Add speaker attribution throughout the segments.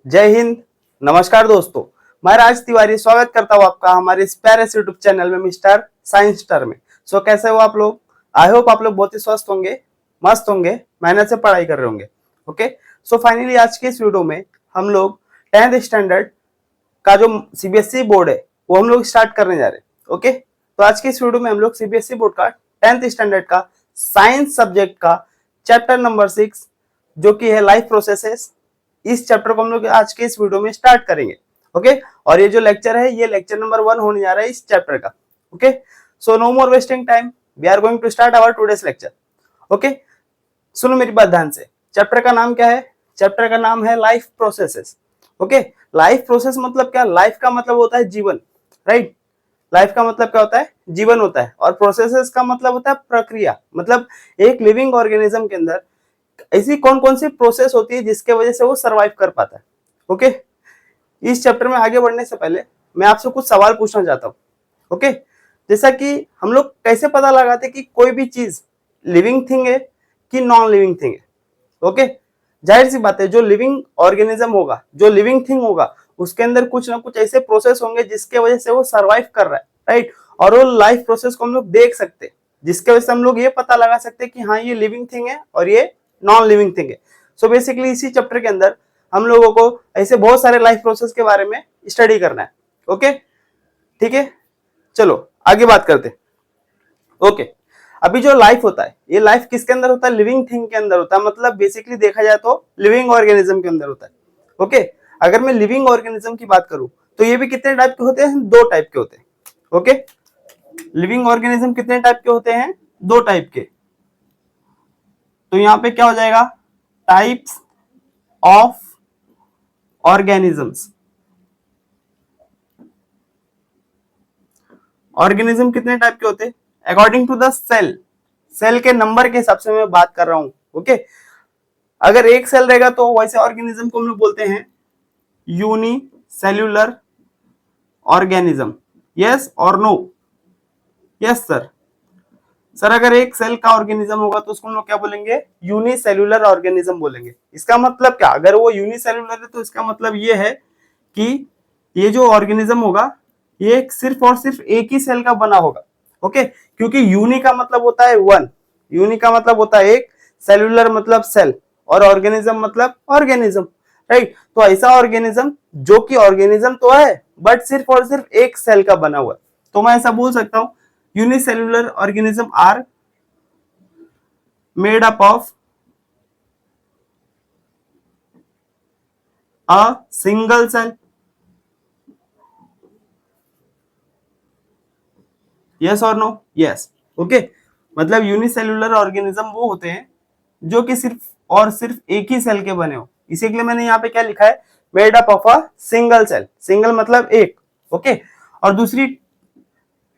Speaker 1: जय हिंद। नमस्कार दोस्तों, मैं राज तिवारी स्वागत करता हूँ आपका हमारे इस प्यारे से यूट्यूब चैनल में मिस्टर साइंस स्टार में। कैसे हो आप लोग? आई होप आप लोग बहुत ही स्वस्थ होंगे, मस्त होंगे, मेहनत से पढ़ाई कर रहे होंगे। ओके, फाइनली आज के इस वीडियो में हम लोग 10th स्टैंडर्ड का जो सीबीएसई बोर्ड है वो हम लोग स्टार्ट करने जा रहे हैं। ओके, तो आज के इस वीडियो में हम लोग सीबीएसई बोर्ड का 10th स्टैंडर्ड का साइंस सब्जेक्ट का चैप्टर नंबर 6 जो कि है लाइफ प्रोसेसेस, इस चैप्टर को हम लोग आज के इस वीडियो में स्टार्ट करेंगे। ओके, और ये जो लेक्चर है ये लेक्चर नंबर 1 होने जा रहा है इस चैप्टर का। Okay, so no more wasting time, we are going to start our today's lecture. Okay, सुनो मेरी बात ध्यान से। चैप्टर का नाम क्या है? चैप्टर का नाम है life processes. Okay, life process मतलब क्या? लाइफ का मतलब होता है जीवन, राइट? लाइफ का मतलब क्या होता है? जीवन होता है। और प्रोसेसेस का मतलब होता है प्रक्रिया, मतलब एक लिविंग ऑर्गेनिज्म के अंदर ऐसी कौन कौन सी प्रोसेस होती है जिसके वजह से वो सरवाइव कर पाता है। ओके, इस चैप्टर में आगे बढ़ने से पहले मैं आपसे कुछ सवाल पूछना चाहता हूँ। ओके, जैसा कि हम लोग कैसे पता लगाते कि कोई भी चीज लिविंग थिंग है कि नॉन लिविंग थिंग है। ओके, जाहिर सी बात है जो लिविंग ऑर्गेनिज्म होगा, जो लिविंग थिंग होगा, उसके अंदर कुछ ना कुछ ऐसे प्रोसेस होंगे जिसके वजह से वो सरवाइव कर रहा है, राइट? और वो लाइफ प्रोसेस को हम लोग देख सकते हैं, जिसके वजह से हम लोग ये पता लगा सकते हैं कि हाँ ये लिविंग थिंग है और ये नॉन लिविंग थिंग है। बेसिकली इसी चैप्टर के अंदर हम लोगों को ऐसे बहुत सारे लाइफ प्रोसेस के बारे में स्टडी करना है। ओके, ठीक है, चलो आगे बात करते हैं। ओके, अभी जो लाइफ होता है ये लाइफ किसके अंदर होता है? लिविंग थिंग के अंदर होता है, मतलब बेसिकली देखा जाए तो लिविंग ऑर्गेनिज्म के अंदर होता है। ओके, अगर मैं लिविंग ऑर्गेनिज्म की बात करूं तो ये भी कितने टाइप के होते हैं? 2 टाइप के होते हैं। ओके, लिविंग ऑर्गेनिज्म कितने टाइप के होते हैं? 2 टाइप के। तो यहाँ पे क्या हो जाएगा? Types of organisms. ऑर्गेनिज्म कितने टाइप के होते हैं? According to the cell, cell के नंबर के हिसाब से मैं बात कर रहा हूं। ओके, अगर एक सेल रहेगा तो वैसे ऑर्गेनिज्म को हम लोग बोलते हैं यूनिसेल्यूलर ऑर्गेनिज्म। यस और नो? Yes sir. सर अगर एक सेल का ऑर्गेनिज्म होगा तो उसको हम लोग क्या बोलेंगे? यूनिसेल्यूलर ऑर्गेनिज्म बोलेंगे। इसका मतलब क्या? अगर वो यूनिसेल्यूलर है तो इसका मतलब ये है कि ये जो ऑर्गेनिज्म होगा ये सिर्फ और सिर्फ एक ही सेल का बना होगा। ओके, क्योंकि यूनि का मतलब होता है 1, यूनि का मतलब होता है एक, सेल्यूलर मतलब सेल, और ऑर्गेनिज्म मतलब ऑर्गेनिज्म, राइट? तो ऐसा ऑर्गेनिज्म जो कि ऑर्गेनिज्म तो है बट सिर्फ और सिर्फ एक सेल का बना हुआ है, तो मैं ऐसा बोल सकता हूं unicellular organism are made up of a single cell. yes or no? yes. Okay, मतलब यूनिसेल्यूलर ऑर्गेनिज्म वो होते हैं जो कि सिर्फ और सिर्फ एक ही सेल के बने हो। इसी के लिए मैंने यहाँ पे क्या लिखा है? Made up of a single cell. Single मतलब एक। ओके, और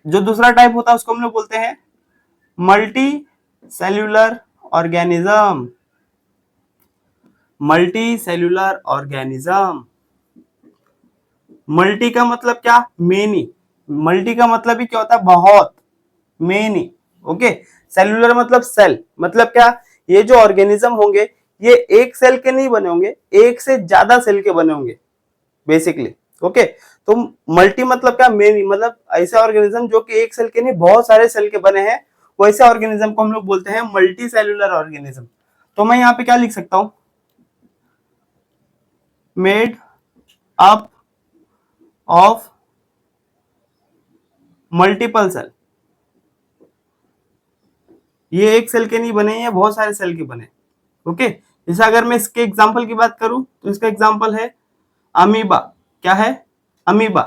Speaker 1: जो दूसरा टाइप होता है उसको हम लोग बोलते हैं multi cellular organism. Multi cellular organism. Multi का मतलब क्या? मेनी। मल्टी का मतलब ही क्या होता है? बहुत, मेनी। ओके, सेल्यूलर मतलब सेल, मतलब क्या? ये जो ऑर्गेनिज्म होंगे ये एक सेल के नहीं बने होंगे, एक से ज्यादा सेल के बने होंगे बेसिकली। ओके, तो मल्टी मतलब क्या? मेनी, मतलब ऐसे ऑर्गेनिज्म जो कि एक सेल के नहीं बहुत सारे सेल के बने हैं, वैसे ऑर्गेनिज्म को हम लोग बोलते हैं मल्टी सेल्यूलर ऑर्गेनिज्म। तो मैं यहाँ पे क्या लिख सकता हूं? Made up of multiple cell. ये एक सेल के नहीं बने, ये बहुत सारे सेल के बने। ओके, जैसे अगर मैं इसके एग्जांपल की बात करूं तो इसका एग्जांपल है अमीबा। क्या है? अमीबा।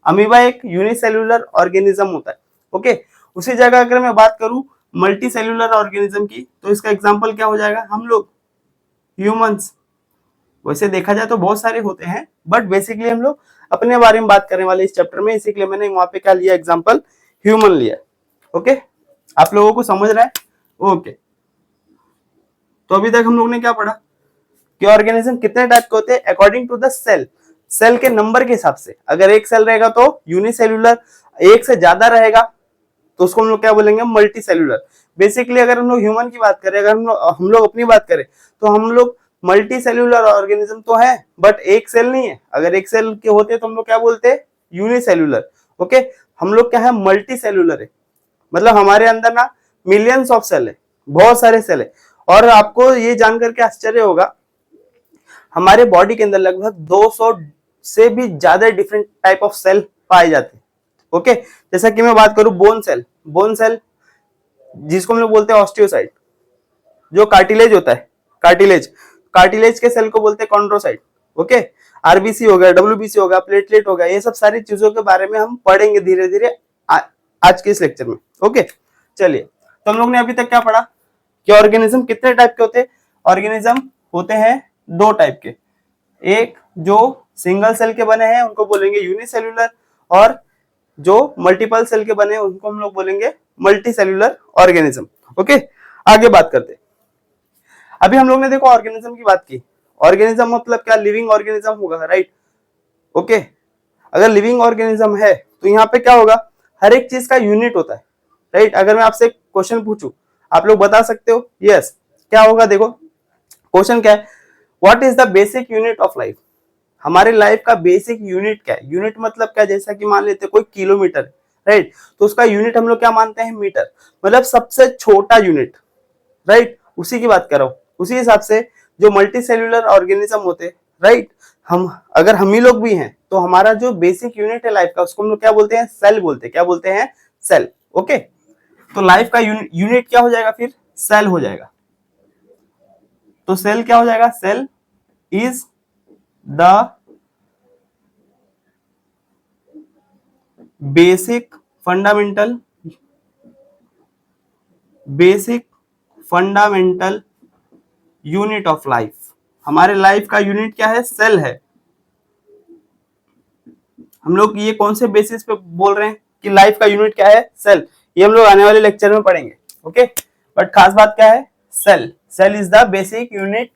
Speaker 1: अमीबा एक यूनिसेल्यूलर ऑर्गेनिज्म होता है। ओके, उसी जगह अगर मैं बात करूं मल्टी सेल्यूलर ऑर्गेनिज्म की तो इसका एग्जांपल क्या हो जाएगा? हम लोग, ह्यूमंस। वैसे देखा जाए तो बहुत सारे होते हैं बट बेसिकली हम लोग अपने बारे में बात करने वाले इस चैप्टर में, इसी के लिए मैंने वहां पे क्या लिया? एग्जांपल ह्यूमन लिया। ओके, आप लोगों को समझ रहा है? ओके, तो अभी तक हम लोग ने क्या पढ़ा कि ऑर्गेनिज्म कितने टाइप के होते हैं according to the cell. Cell के नंबर के हिसाब से, अगर एक सेल रहेगा तो यूनिसेल्यूलर, एक से ज्यादा रहेगा तो उसको हम लोग क्या बोलेंगे? Multi cellular. बेसिकली अगर हम लोग ह्यूमन की बात करें, अगर हम लोग अपनी बात करें तो हम लोग मल्टी सेल्यूलर ऑर्गेनिज्म तो है बट एक सेल नहीं है। अगर एक सेल के होते तो हम लोग क्या बोलते हैं, यूनिसेल्यूलर। ओके, हम लोग क्या है, मल्टी सेल्यूलर है, मतलब हमारे अंदर ना मिलियंस ऑफ सेल है, बहुत सारे सेल है। और आपको ये जानकर के आश्चर्य होगा, हमारे बॉडी के अंदर लगभग 200 से भी ज्यादा डिफरेंट टाइप ऑफ सेल पाए जाते हैं। ओके, जैसा कि मैं बात करूं बोन सेल जिसको हम लोग बोलते हैं ऑस्टियोसाइट, जो कार्टिलेज होता है, कार्टिलेज के सेल को बोलते हैं कॉन्ड्रोसाइट। ओके, आरबीसी हो गया, डब्ल्यूबीसी हो गया, प्लेटलेट हो गया, ये सब सारी चीजों के बारे में हम पढ़ेंगे धीरे धीरे आज के इस लेक्चर में। ओके, चलिए, तो हम लोग ने अभी तक क्या पढ़ा कि ऑर्गेनिज्म कितने टाइप के होते हैं। ऑर्गेनिज्म होते हैं दो टाइप के, एक जो सिंगल सेल के बने हैं उनको बोलेंगे यूनिसेल्यूलर, और जो मल्टीपल सेल के बने हैं उनको हम लोग बोलेंगे मल्टी सेल्यूलर ऑर्गेनिज्म। ओके, आगे बात करते हैं। अभी हम लोग ने देखो ऑर्गेनिज्म की बात की, ऑर्गेनिज्म मतलब क्या, लिविंग ऑर्गेनिज्म होगा, राइट। ओके, अगर लिविंग ऑर्गेनिज्म है तो यहाँ पे क्या होगा, हर एक चीज का यूनिट होता है, राइट। अगर मैं आपसे क्वेश्चन पूछूं, आप लोग बता सकते हो, यस, क्या होगा, देखो क्वेश्चन क्या है, what is the basic unit of life. हमारे लाइफ का बेसिक यूनिट क्या है, यूनिट मतलब क्या, जैसा कि मान लेते कोई किलोमीटर, राइट, तो उसका यूनिट हम लोग क्या मानते हैं, मीटर, मतलब सबसे छोटा यूनिट, राइट, उसी की बात कर रहा हूं। उसी हिसाब से जो मल्टी सेल्यूलर ऑर्गेनिज्म होते, राइट, अगर हम ही लोग भी हैं तो हमारा जो बेसिक यूनिट है लाइफ का उसको हम लोग क्या बोलते हैं, सेल बोलते हैं। क्या बोलते हैं, सेल। ओके, तो लाइफ का यूनिट क्या हो जाएगा, फिर सेल हो जाएगा। तो सेल क्या हो जाएगा, cell is the basic fundamental unit of life. हमारे लाइफ का यूनिट क्या है, सेल है। हम लोग ये कौन से बेसिस पे बोल रहे हैं कि लाइफ का यूनिट क्या है, सेल, ये हम लोग आने वाले लेक्चर में पढ़ेंगे। ओके, बट खास बात क्या है, cell is the basic unit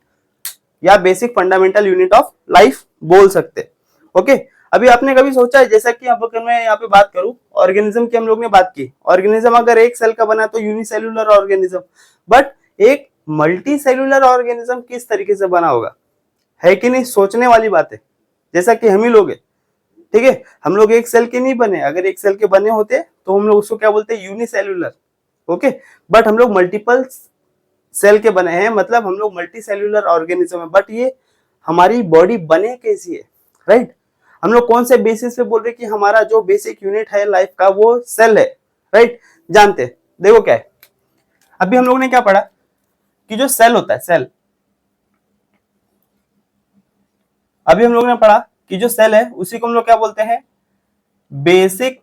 Speaker 1: या basic fundamental unit of life बोल सकते। ओके, अभी आपने कभी सोचा है, जैसा कि अब अगर मैं यहाँ पे बात करूं ऑर्गेनिज्म की, हम लोग ने बात की, ऑर्गेनिज्म अगर एक सेल का बना तो यूनिसेल्यूलर ऑर्गेनिज्म, बट एक मल्टी सेल्यूलर ऑर्गेनिज्म किस तरीके से बना होगा, है कि नहीं, सोचने वाली बात है। जैसा कि हम ही लोग हैं, ठीक है, हम लोग एक सेल के नहीं बने, अगर एक सेल के बने होते तो हम लोग उसको क्या बोलते हैं, यूनिसेल्यूलर। ओके, बट हम लोग मल्टीपल सेल के बने हैं, मतलब हम लोग मल्टी सेल्यूलर ऑर्गेनिज्म है। बट ये हमारी बॉडी बने कैसी है, राइट, हम लोग कौन से बेसिस पे बोल रहे हैं कि हमारा जो बेसिक यूनिट है लाइफ का वो सेल है, राइट, जानते हैं। देखो क्या है, अभी हम लोग ने क्या पढ़ा कि जो सेल होता है, सेल, अभी हम लोग ने पढ़ा कि जो सेल है उसी को हम लोग क्या बोलते हैं, बेसिक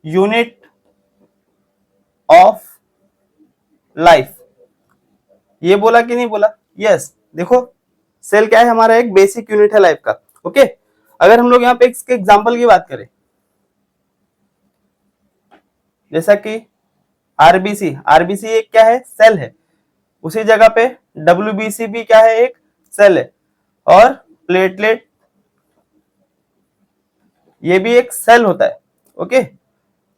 Speaker 1: यूनिट ऑफ लाइफ। ये बोला कि नहीं बोला, यस। देखो सेल क्या है, हमारा एक बेसिक यूनिट है लाइफ का। ओके, अगर हम लोग यहाँ पे इसके एग्जांपल की बात करें, जैसा कि आरबीसी एक क्या है, सेल है। उसी जगह पे डब्ल्यूबीसी भी क्या है, एक सेल है। और प्लेटलेट ये भी एक सेल होता है। ओके,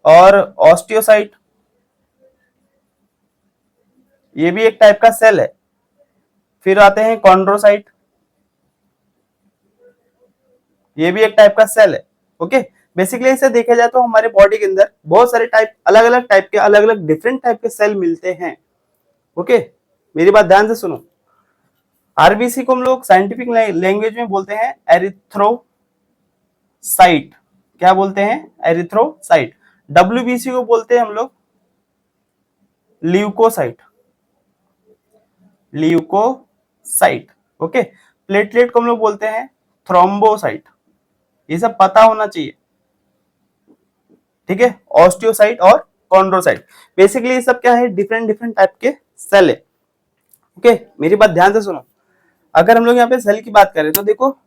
Speaker 1: और ऑस्टियोसाइट ये भी एक टाइप का सेल है। फिर आते हैं कॉन्ड्रोसाइट, ये भी एक टाइप का सेल है। ओके, बेसिकली इसे देखा जाए तो हमारे बॉडी के अंदर बहुत सारे टाइप, अलग अलग टाइप के, अलग अलग डिफरेंट टाइप के सेल मिलते हैं। ओके, मेरी बात ध्यान से सुनो। आरबीसी को हम लोग साइंटिफिक लैंग्वेज में बोलते हैं एरिथ्रोसाइट। क्या बोलते हैं, एरिथ्रोसाइट। डब्ल्यूबीसी को बोलते हैं हम लोग ल्यूकोसाइट। ओके, प्लेटलेट को हम लोग बोलते हैं थ्रोम्बोसाइट। ये सब पता होना चाहिए, ठीक है। ऑस्टियोसाइट और कॉन्ड्रोसाइट, बेसिकली ये सब क्या है, डिफरेंट डिफरेंट टाइप के सेल है। ओके, मेरी बात ध्यान से सुनो। अगर हम लोग यहाँ पे सेल की बात करें तो देखो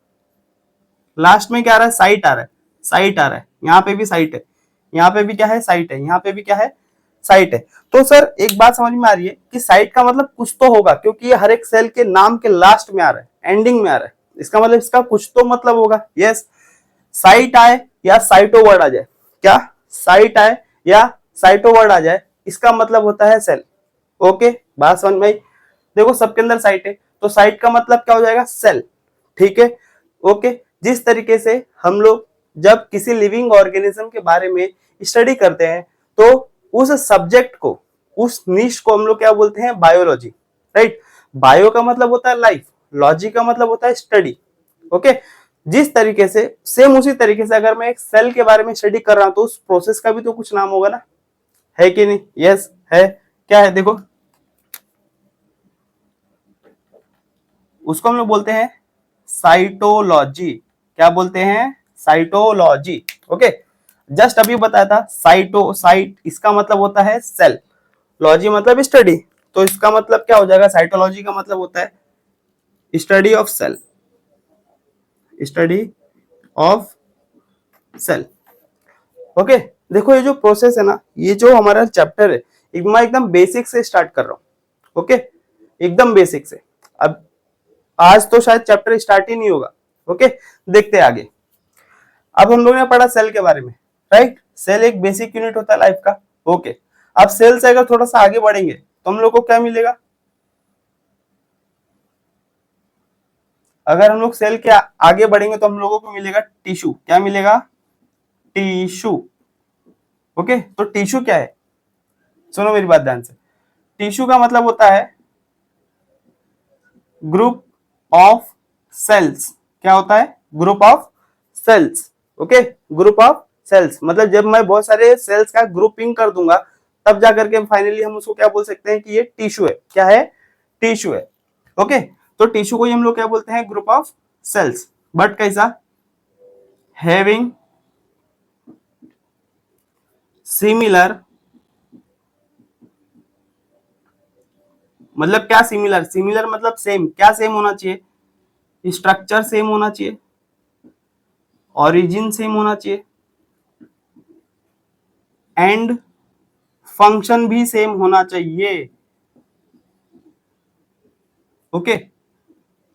Speaker 1: लास्ट में क्या आ रहा है, साइट आ रहा है, यहाँ पे भी साइट है, यहाँ पे भी क्या है, साइट है, यहाँ पे भी क्या है, साइट है। तो सर एक बात समझ में आ रही है कि साइट का मतलब कुछ तो होगा, क्योंकि ये हर एक सेल के नाम के लास्ट में आ रहा है, एंडिंग में आ रहा है, इसका मतलब इसका कुछ तो मतलब होगा। यस, साइट आए या साइटो वर्ड आ जाए, क्या साइट आए या साइटो वर्ड आ जाए, इसका मतलब होता है सेल। ओके, बात समझ में आई। देखो सबके अंदर साइट है, तो साइट का मतलब क्या हो जाएगा, सेल। ठीक है, ओके। जिस तरीके से हम लोग जब किसी लिविंग ऑर्गेनिज्म के बारे में स्टडी करते हैं तो उस सब्जेक्ट को, उस निश को हम लोग क्या बोलते हैं, बायोलॉजी, राइट। बायो का मतलब होता है लाइफ, लॉजी का मतलब होता है स्टडी, ओके। जिस तरीके से सेम उसी तरीके से अगर मैं एक सेल के बारे में स्टडी कर रहा हूं तो उस प्रोसेस का भी तो कुछ नाम होगा ना, है कि नहीं? यस है। क्या है, देखो उसको हम लोग बोलते हैं साइटोलॉजी। क्या बोलते हैं, साइटोलॉजी, ओके। जस्ट अभी बताया था साइट इसका मतलब होता है सेल, लॉजी मतलब स्टडी, तो इसका मतलब क्या हो जाएगा, साइटोलॉजी का मतलब होता है study of cell, study of cell, okay. देखो ये जो प्रोसेस है ना, ये जो हमारा चैप्टर है, मैं एकदम बेसिक से स्टार्ट कर रहा हूं, ओके, एकदम बेसिक से। अब आज तो शायद चैप्टर स्टार्ट ही नहीं होगा, ओके। देखते हैं आगे। अब हम लोगों ने पढ़ा सेल के बारे में, राइट। सेल एक बेसिक यूनिट होता है लाइफ का, ओके। अब सेल से अगर थोड़ा सा आगे बढ़ेंगे तो हम लोग को क्या मिलेगा, अगर हम लोग सेल के आगे बढ़ेंगे तो हम लोगों को मिलेगा टिश्यू। क्या मिलेगा, टिश्यू, ओके। तो टिश्यू क्या है, सुनो मेरी बात ध्यान से। टिश्यू का मतलब होता है ग्रुप ऑफ सेल्स। क्या होता है, group of cells, okay. Group of cells मतलब जब मैं बहुत सारे सेल्स का ग्रुपिंग कर दूंगा तब जाकर के फाइनली हम उसको क्या बोल सकते हैं कि ये टिश्यू है। क्या है, टिश्यू है, ओके। तो टिश्यू को ही हम लोग क्या बोलते हैं, ग्रुप ऑफ सेल्स। बट कैसा, हैविंग सिमिलर, मतलब क्या सिमिलर, सिमिलर मतलब सेम। क्या सेम होना चाहिए, स्ट्रक्चर सेम होना चाहिए, ओरिजिन सेम होना चाहिए, एंड फंक्शन भी सेम होना चाहिए, ओके।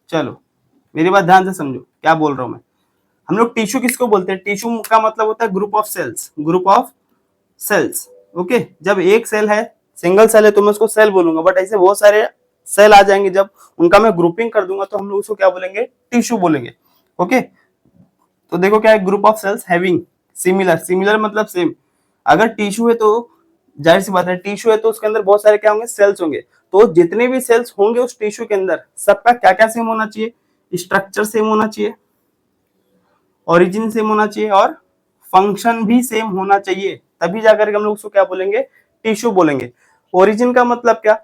Speaker 1: चलो मेरी बात ध्यान से समझो क्या बोल रहा हूं मैं। हम लोग टिश्यू किसको बोलते हैं, टिश्यू का मतलब होता है group of cells, group of cells, okay. जब एक सेल है, सिंगल सेल है तो मैं उसको सेल बोलूंगा, बट ऐसे बहुत सारे सेल आ जाएंगे जब उनका मैं ग्रुपिंग कर दूंगा तो हम लोग उसको क्या बोलेंगे, टिश्यू बोलेंगे, ओके। तो देखो क्या है, group of sales having similar, similar मतलब सेम। अगर टिश्यू है तो जाहिर सी बात है, टिश्यू है तो उसके अंदर बहुत सारे क्या होंगे, सेल्स होंगे। तो जितने भी सेल्स होंगे उस टिश्यू के अंदर सबका क्या क्या सेम होना चाहिए, स्ट्रक्चर सेम होना चाहिए, ओरिजिन सेम होना चाहिए और फंक्शन भी सेम होना चाहिए, तभी जाकर के हम लोग उसको क्या बोलेंगे, टिश्यू बोलेंगे। ओरिजिन का मतलब क्या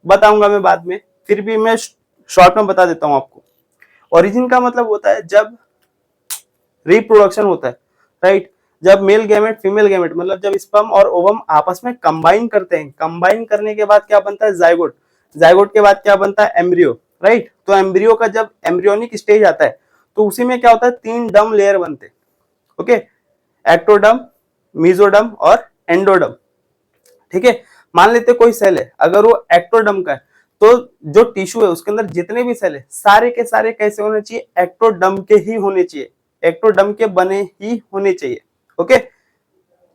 Speaker 1: बताऊंगा मैं बाद में, फिर भी मैं शॉर्ट में बता देता हूं आपको। ओरिजिन का मतलब होता है जब रिप्रोडक्शन होता है, राइट। जब मेल गैमेट फीमेल गैमेट मतलब जब स्पर्म और ओवम आपस में कंबाइन करते हैं, कंबाइन करने के बाद क्या बनता है, जाइगोट, जाइगोट के बाद क्या बनता है, एम्ब्रियो, राइट। तो एम्ब्रियो का जब एम्ब्रियोनिक स्टेज आता है तो उसी में क्या होता है, 3 डर्म लेयर बनते हैं, ओके। एक्टोडर्म, मेसोडर्म और एंडोडर्म, ठीक है। मान लेते कोई सेल है, अगर वो एक्टोडर्म का है तो जो टिश्यू है उसके अंदर जितने भी सेल है सारे के सारे कैसे होने चाहिए, एक्टोडर्म के ही होने चाहिए, एक्टोडर्म के बने ही होने चाहिए, ओके।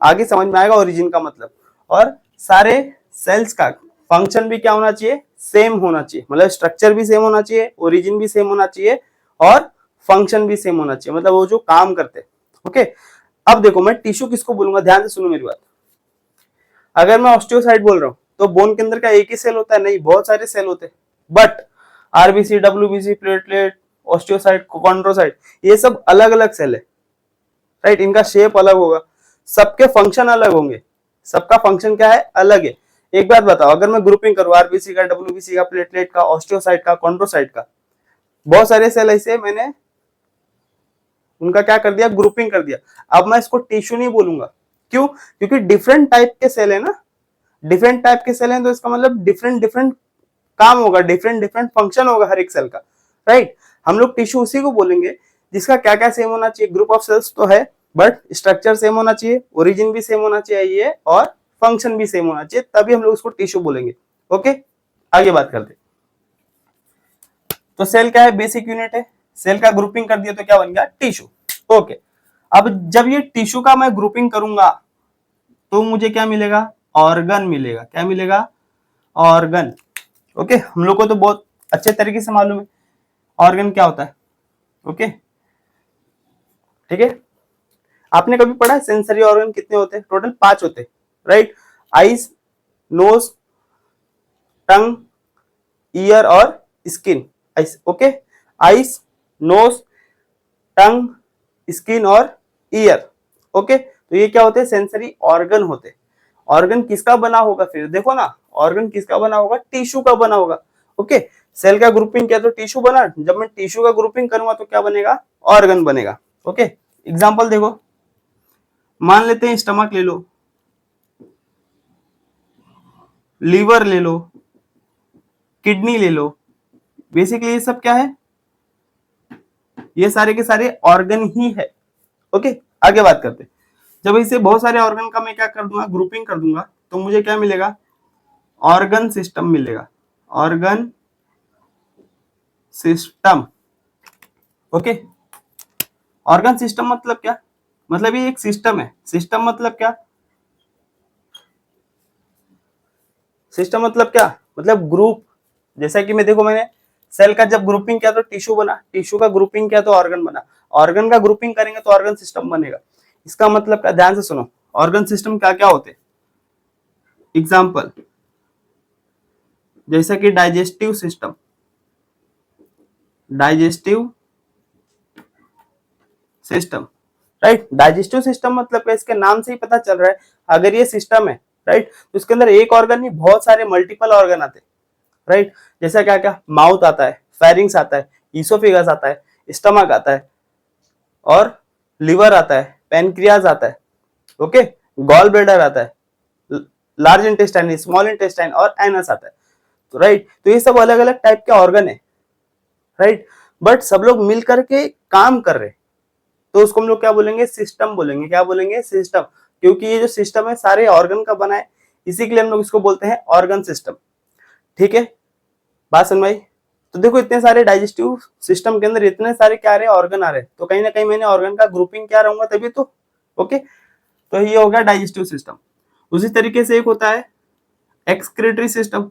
Speaker 1: आगे समझ में आएगा ओरिजिन का मतलब। और सारे सेल्स का फंक्शन भी क्या होना चाहिए, सेम होना चाहिए, मतलब स्ट्रक्चर भी सेम होना चाहिए, ओरिजिन भी सेम होना चाहिए और फंक्शन भी सेम होना चाहिए, मतलब वो जो काम करते हैं, ओके। अब देखो मैं टिश्यू किसको बोलूंगा, ध्यान से सुनो मेरी बात। अगर मैं ऑस्टियोसाइट बोल रहा हूं तो बोन के अंदर का एक ही सेल होता है, नहीं बहुत सारे सेल होते हैं। But RBC, WBC, platelet, osteocyte, chondrocyte, ये सब अलग अलग सेल है, राइट। इनका शेप अलग होगा, सबके फंक्शन अलग होंगे, सबका फंक्शन क्या है, अलग है। एक बात बताओ, अगर मैं ग्रुपिंग करूं आरबीसी का, डब्ल्यूबीसी का, प्लेटलेट का, ऑस्टियोसाइट का, कॉन्ड्रोसाइट का, बहुत सारे सेल ऐसे मैंने उनका क्या कर दिया, ग्रुपिंग कर दिया। अब मैं इसको टिश्यू नहीं बोलूंगा, क्यों, क्योंकि डिफरेंट टाइप के सेल है ना, डिफरेंट टाइप के सेल हैं तो इसका मतलब डिफरेंट डिफरेंट काम होगा, डिफरेंट डिफरेंट फंक्शन होगा हर एक सेल का, राइट। हम लोग टिश्यू उसी को बोलेंगे जिसका क्या क्या सेम होना चाहिए, ग्रुप ऑफ सेल्स तो है बट स्ट्रक्चर सेम होना चाहिए, ओरिजिन भी सेम होना चाहिए और फंक्शन भी सेम होना चाहिए, तभी हम लोग उसको टिश्यू बोलेंगे, ओके। आगे बात करते। तो सेल क्या है, बेसिक यूनिट है, सेल का ग्रुपिंग कर दिया तो क्या बन गया, टिश्यू, ओके। अब जब ये टिश्यू का मैं ग्रुपिंग करूंगा तो मुझे क्या मिलेगा, ऑर्गन मिलेगा। क्या मिलेगा, ऑर्गन, ओके। हम लोग को तो बहुत अच्छे तरीके से मालूम है ऑर्गन क्या होता है। ओके, ठीक है। आपने कभी पढ़ा है सेंसरी ऑर्गन कितने होते हैं? टोटल 5 होते हैं, राइट। आईज, नोज, टंग, ईयर और स्किन। ओके, आईज, नोज, टंग, स्किन और ईयर। ओके, तो ये क्या होते हैं? सेंसरी ऑर्गन होते हैं। ऑर्गन किसका बना होगा? फिर देखो ना, ऑर्गन किसका बना होगा? टिश्यू का बना होगा। ओके, सेल का ग्रुपिंग किया तो टिश्यू बना, जब मैं टिश्यू का ग्रुपिंग करूंगा तो क्या बनेगा? ऑर्गन बनेगा। ओके, एग्जांपल देखो, मान लेते हैं स्टमक ले लो, लीवर ले लो, किडनी ले लो। बेसिकली ये सब क्या है? ये सारे के सारे ऑर्गन ही है। ओके, आगे बात करते हैं। जब इसे बहुत सारे ऑर्गन का मैं क्या कर दूंगा? ग्रुपिंग कर दूंगा, तो मुझे क्या मिलेगा? ऑर्गन सिस्टम मिलेगा। Organ system. Okay, organ system मतलब क्या? मतलब ये एक सिस्टम है। सिस्टम मतलब क्या? सिस्टम मतलब क्या? मतलब ग्रुप। जैसा कि मैं देखो, मैंने सेल का जब ग्रुपिंग किया तो टिश्यू बना, टिश्यू का ग्रुपिंग किया तो ऑर्गन बना, ऑर्गन का ग्रुपिंग करेंगे तो ऑर्गन सिस्टम बनेगा। इसका मतलब क्या? ध्यान से सुनो, ऑर्गन सिस्टम क्या क्या होते हैं। एग्जाम्पल, जैसा कि digestive system, digestive system, right. Digestive system मतलब क्या? इसके नाम से ही पता चल रहा है, अगर ये सिस्टम है, राइट, तो इसके अंदर एक ऑर्गन नहीं, बहुत सारे मल्टीपल ऑर्गन आते हैं, राइट। जैसा क्या क्या? माउथ आता है, फेरिंग्स आता है, ईसोफेगस आता है, स्टमक आता है, और लिवर आता है, पेनक्रियाज आता है, ओके, गॉल ब्लैडर आता है, लार्ज इंटेस्टाइन, स्मॉल इंटेस्टाइन और एनस आता है। तो राइट, तो ये सब अलग अलग टाइप के ऑर्गन है, राइट, बट सब लोग मिल करके काम कर रहे, तो उसको हम लोग क्या बोलेंगे? सिस्टम बोलेंगे। क्या बोलेंगे? सिस्टम। क्योंकि ये जो सिस्टम है सारे ऑर्गन का बना है, इसी के लिए हम लोग इसको बोलते हैं ऑर्गन सिस्टम। ठीक है, बात समझ में आई? तो देखो, इतने सारे डाइजेस्टिव सिस्टम के अंदर इतने सारे क्या आ रहे हैं? ऑर्गन आ रहे हैं, तो कहीं ना कहीं मैंने ऑर्गन का ग्रुपिंग क्या रहूंगा तभी तो। ओके, तो ये हो गया डाइजेस्टिव सिस्टम। उसी तरीके से एक होता है एक्सक्रीटरी सिस्टम।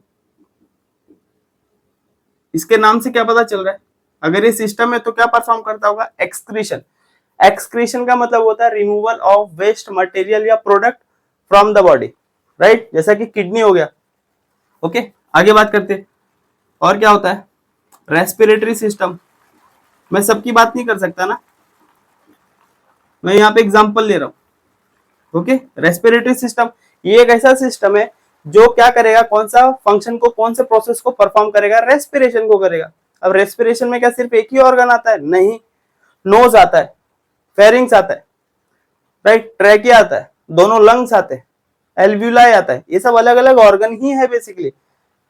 Speaker 1: इसके नाम से क्या पता चल रहा है? अगर ये सिस्टम है तो क्या परफॉर्म करता होगा? एक्सक्रीशन। एक्सक्रीशन का मतलब होता है रिमूवल ऑफ वेस्ट मटेरियल या product from the body, right, जैसा कि किडनी हो गया। ओके, आगे बात करते हैं। और क्या होता है? Respiratory system. मैं सबकी बात नहीं कर सकता ना, मैं यहाँ पे एग्जांपल ले रहा हूँ। ओके, रेस्पिरेटरी सिस्टम ये एक ऐसा सिस्टम है जो क्या करेगा? कौन सा फंक्शन को, कौन से प्रोसेस को परफॉर्म करेगा? रेस्पिरेशन को करेगा। अब रेस्पिरेशन में क्या सिर्फ एक ही ऑर्गन आता है? नहीं, नोज आता है, फेरिंग्स आता है, राइट, ट्रैकिया आता है, दोनों लंग्स आते हैं, एल्व्यूलाई आता है, ये सब अलग अलग ऑर्गन ही है बेसिकली,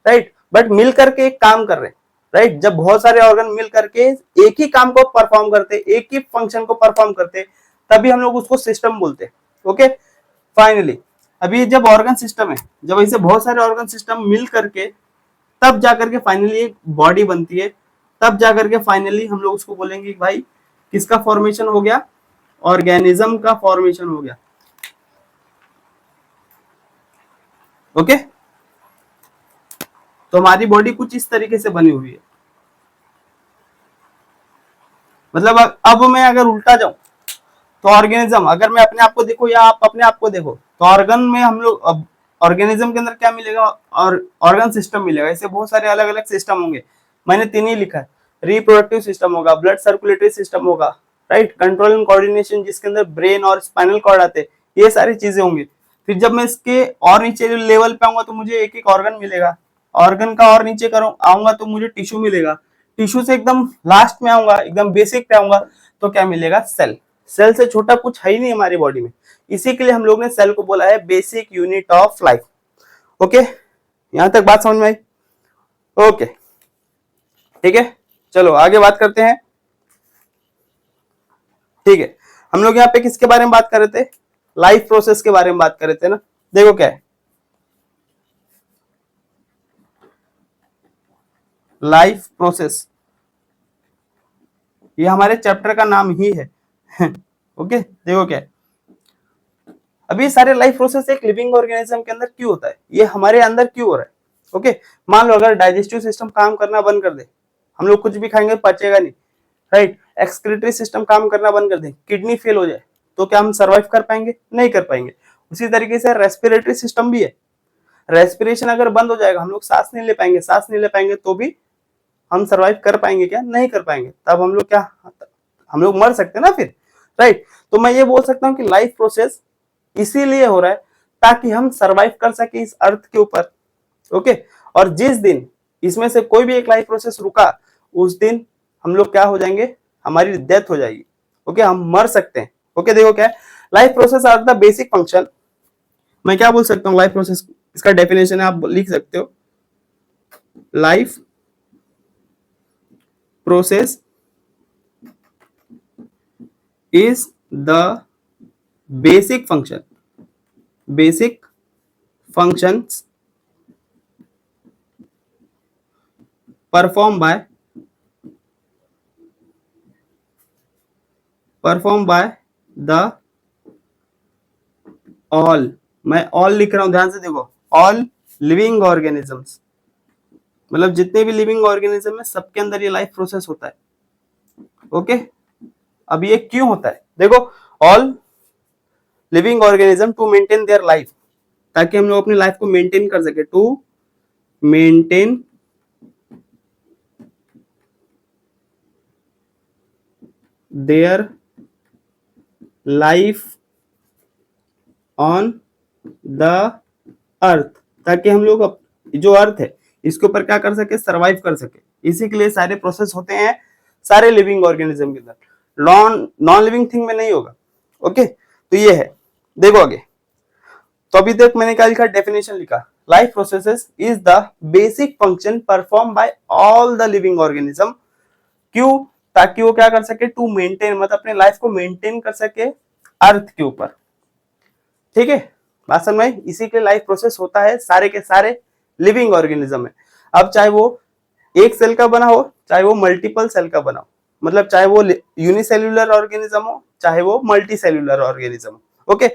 Speaker 1: राइट, बट मिल करके एक काम कर रहे हैं, राइट। जब बहुत सारे ऑर्गन मिल करके एक ही काम को परफॉर्म करते, एक ही फंक्शन को परफॉर्म करते, तभी हम लोग उसको सिस्टम बोलते हैं। ओके, फाइनली अभी जब ऑर्गन सिस्टम है, जब ऐसे बहुत सारे ऑर्गन सिस्टम मिल करके तब जाकर के फाइनली एक बॉडी बनती है, तब जाकर के फाइनली हम लोग उसको बोलेंगे कि भाई किसका फॉर्मेशन हो गया? ऑर्गेनिज्म का फॉर्मेशन हो गया। ओके, तो हमारी बॉडी कुछ इस तरीके से बनी हुई है। मतलब अब मैं अगर उल्टा जाऊं तो ऑर्गेनिज्म, अगर मैं अपने आप को देखो या आप अपने आप को देखो, तो ऑर्गन में हम लोग अब ऑर्गेनिज्म के अंदर क्या मिलेगा? और ऑर्गन सिस्टम मिलेगा। ऐसे बहुत सारे अलग अलग सिस्टम होंगे, मैंने 3 ही लिखा है। रिप्रोडक्टिव सिस्टम होगा, ब्लड सर्कुलेटरी सिस्टम होगा, राइट, कंट्रोल एंड कोऑर्डिनेशन जिसके अंदर ब्रेन और स्पाइनल कॉर्ड आते हैं, ये सारी चीजें होंगी। फिर जब मैं इसके और नीचे लेवल पे आऊंगा तो मुझे एक एक ऑर्गन मिलेगा। ऑर्गन का और नीचे करूँ आऊंगा तो मुझे टिश्यू मिलेगा। टिश्यू से एकदम लास्ट में आऊंगा, एकदम बेसिक पे आऊंगा तो क्या मिलेगा? सेल। सेल से छोटा कुछ है ही नहीं हमारी बॉडी में, इसी के लिए हम लोग ने सेल को बोला है basic unit of life. Okay, यहां तक बात समझ में आई? ओके, ठीक है, चलो आगे बात करते हैं। ठीक है, हम लोग यहाँ पे किसके बारे में बात कर रहे थे? लाइफ प्रोसेस के बारे में बात कर रहे थे ना। देखो क्या है लाइफ प्रोसेस, ये हमारे चैप्टर का नाम ही है। ओके, देखो क्या है। अभी सारे लाइफ प्रोसेस एक लिविंग ऑर्गेनिज्म के अंदर क्यों होता है? ये हमारे अंदर क्यों हो रहा है? ओके, मान लो अगर डाइजेस्टिव सिस्टम काम करना बंद कर दे, हम लोग कुछ भी खाएंगे पचेगा नहीं, राइट। एक्सक्रीटरी सिस्टम काम करना बंद कर दे, किडनी फेल हो जाए, तो क्या हम सर्वाइव कर पाएंगे? नहीं कर पाएंगे। उसी तरीके से रेस्पिरेटरी सिस्टम भी है, रेस्पिरेशन अगर बंद हो जाएगा, हम लोग सांस नहीं ले पाएंगे, सांस नहीं ले पाएंगे तो भी हम सर्वाइव कर पाएंगे क्या? नहीं कर पाएंगे। तब हम लोग क्या, हम लोग मर सकते हैं ना फिर, राइट। तो मैं ये बोल सकता हूँ कि लाइफ प्रोसेस इसीलिए हो रहा है ताकि हम सर्वाइव कर सके इस अर्थ के ऊपर, ओके। और जिस दिन इसमें से कोई भी एक लाइफ प्रोसेस रुका, उस दिन हम लोग क्या हो जाएंगे, हमारी डेथ हो जाएगी, ओके, हम मर सकते हैं। ओके, देखो क्या है, life process are the basic function. मैं क्या बोल सकता हूँ लाइफ प्रोसेस, इसका डेफिनेशन है, आप लिख सकते हो, life process is the basic function, basic functions performed by the all, मैं all लिख रहा हूं, ध्यान से देखो, all लिविंग ऑर्गेनिजम्स, मतलब जितने भी लिविंग ऑर्गेनिज्म है सबके अंदर ये लाइफ प्रोसेस होता है, ओके। अब ये क्यों होता है, देखो, all living organism to maintain their life, ताकि हम लोग अपनी लाइफ को मेंटेन कर सके, to maintain their life on the earth, ताकि हम लोग जो अर्थ है इसके ऊपर क्या कर सके, सरवाइव कर सके। इसी के लिए सारे प्रोसेस होते हैं सारे लिविंग ऑर्गेनिज्म के अंदर, नॉन लिविंग थिंग में नहीं होगा, ओके। तो ये है, देखो आगे, तो अभी तक मैंने क्या लिखा, डेफिनेशन लिखा, life processes is the basic function perform by all the living organism, क्यों, ताकि वो क्या कर सके, टू मेंटेन, मतलब अपने लाइफ को मेंटेन कर सके अर्थ के ऊपर, ठीक है। बात समझ में? इसी के लाइफ प्रोसेस होता है सारे के सारे लिविंग ऑर्गेनिज्म में। अब चाहे वो एक सेल का बना हो, चाहे वो मल्टीपल सेल का बना हो, मतलब चाहे वो यूनिसेल्युलर ऑर्गेनिज्म हो, चाहे वो मल्टी सेल्युलर ऑर्गेनिज्म हो, ओके।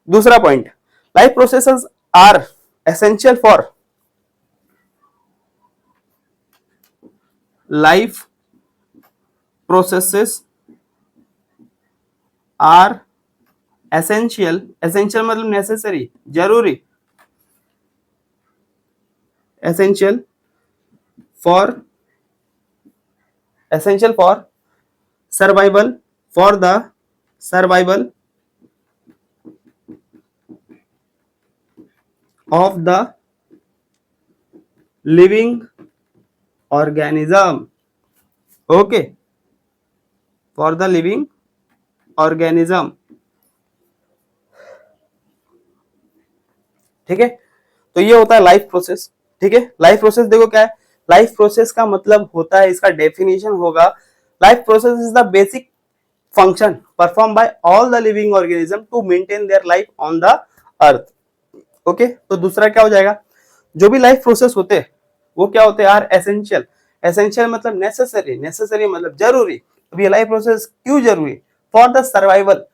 Speaker 1: दूसरा point, life processes are essential for, life processes are essential, essential मतलब नेसेसरी, जरूरी, essential for, essential for survival, for the survival of the living organism, okay, for the living organism, ठीक है। तो ये होता है लाइफ प्रोसेस, ठीक है। लाइफ प्रोसेस देखो क्या है, लाइफ प्रोसेस का मतलब होता है, इसका डेफिनेशन होगा, life process is the basic function perform by all the living organism to maintain their life on the earth, okay. तो दूसरा क्या हो जाएगा, जो भी लाइफ प्रोसेस होते हैं वो क्या होते हैं, आर एसेंशियल, एसेंशियल मतलब नेसेसरी, नेसेसरी मतलब जरूरी। अब ये लाइफ प्रोसेस क्यों जरूरी, फॉर द सर्वाइवल,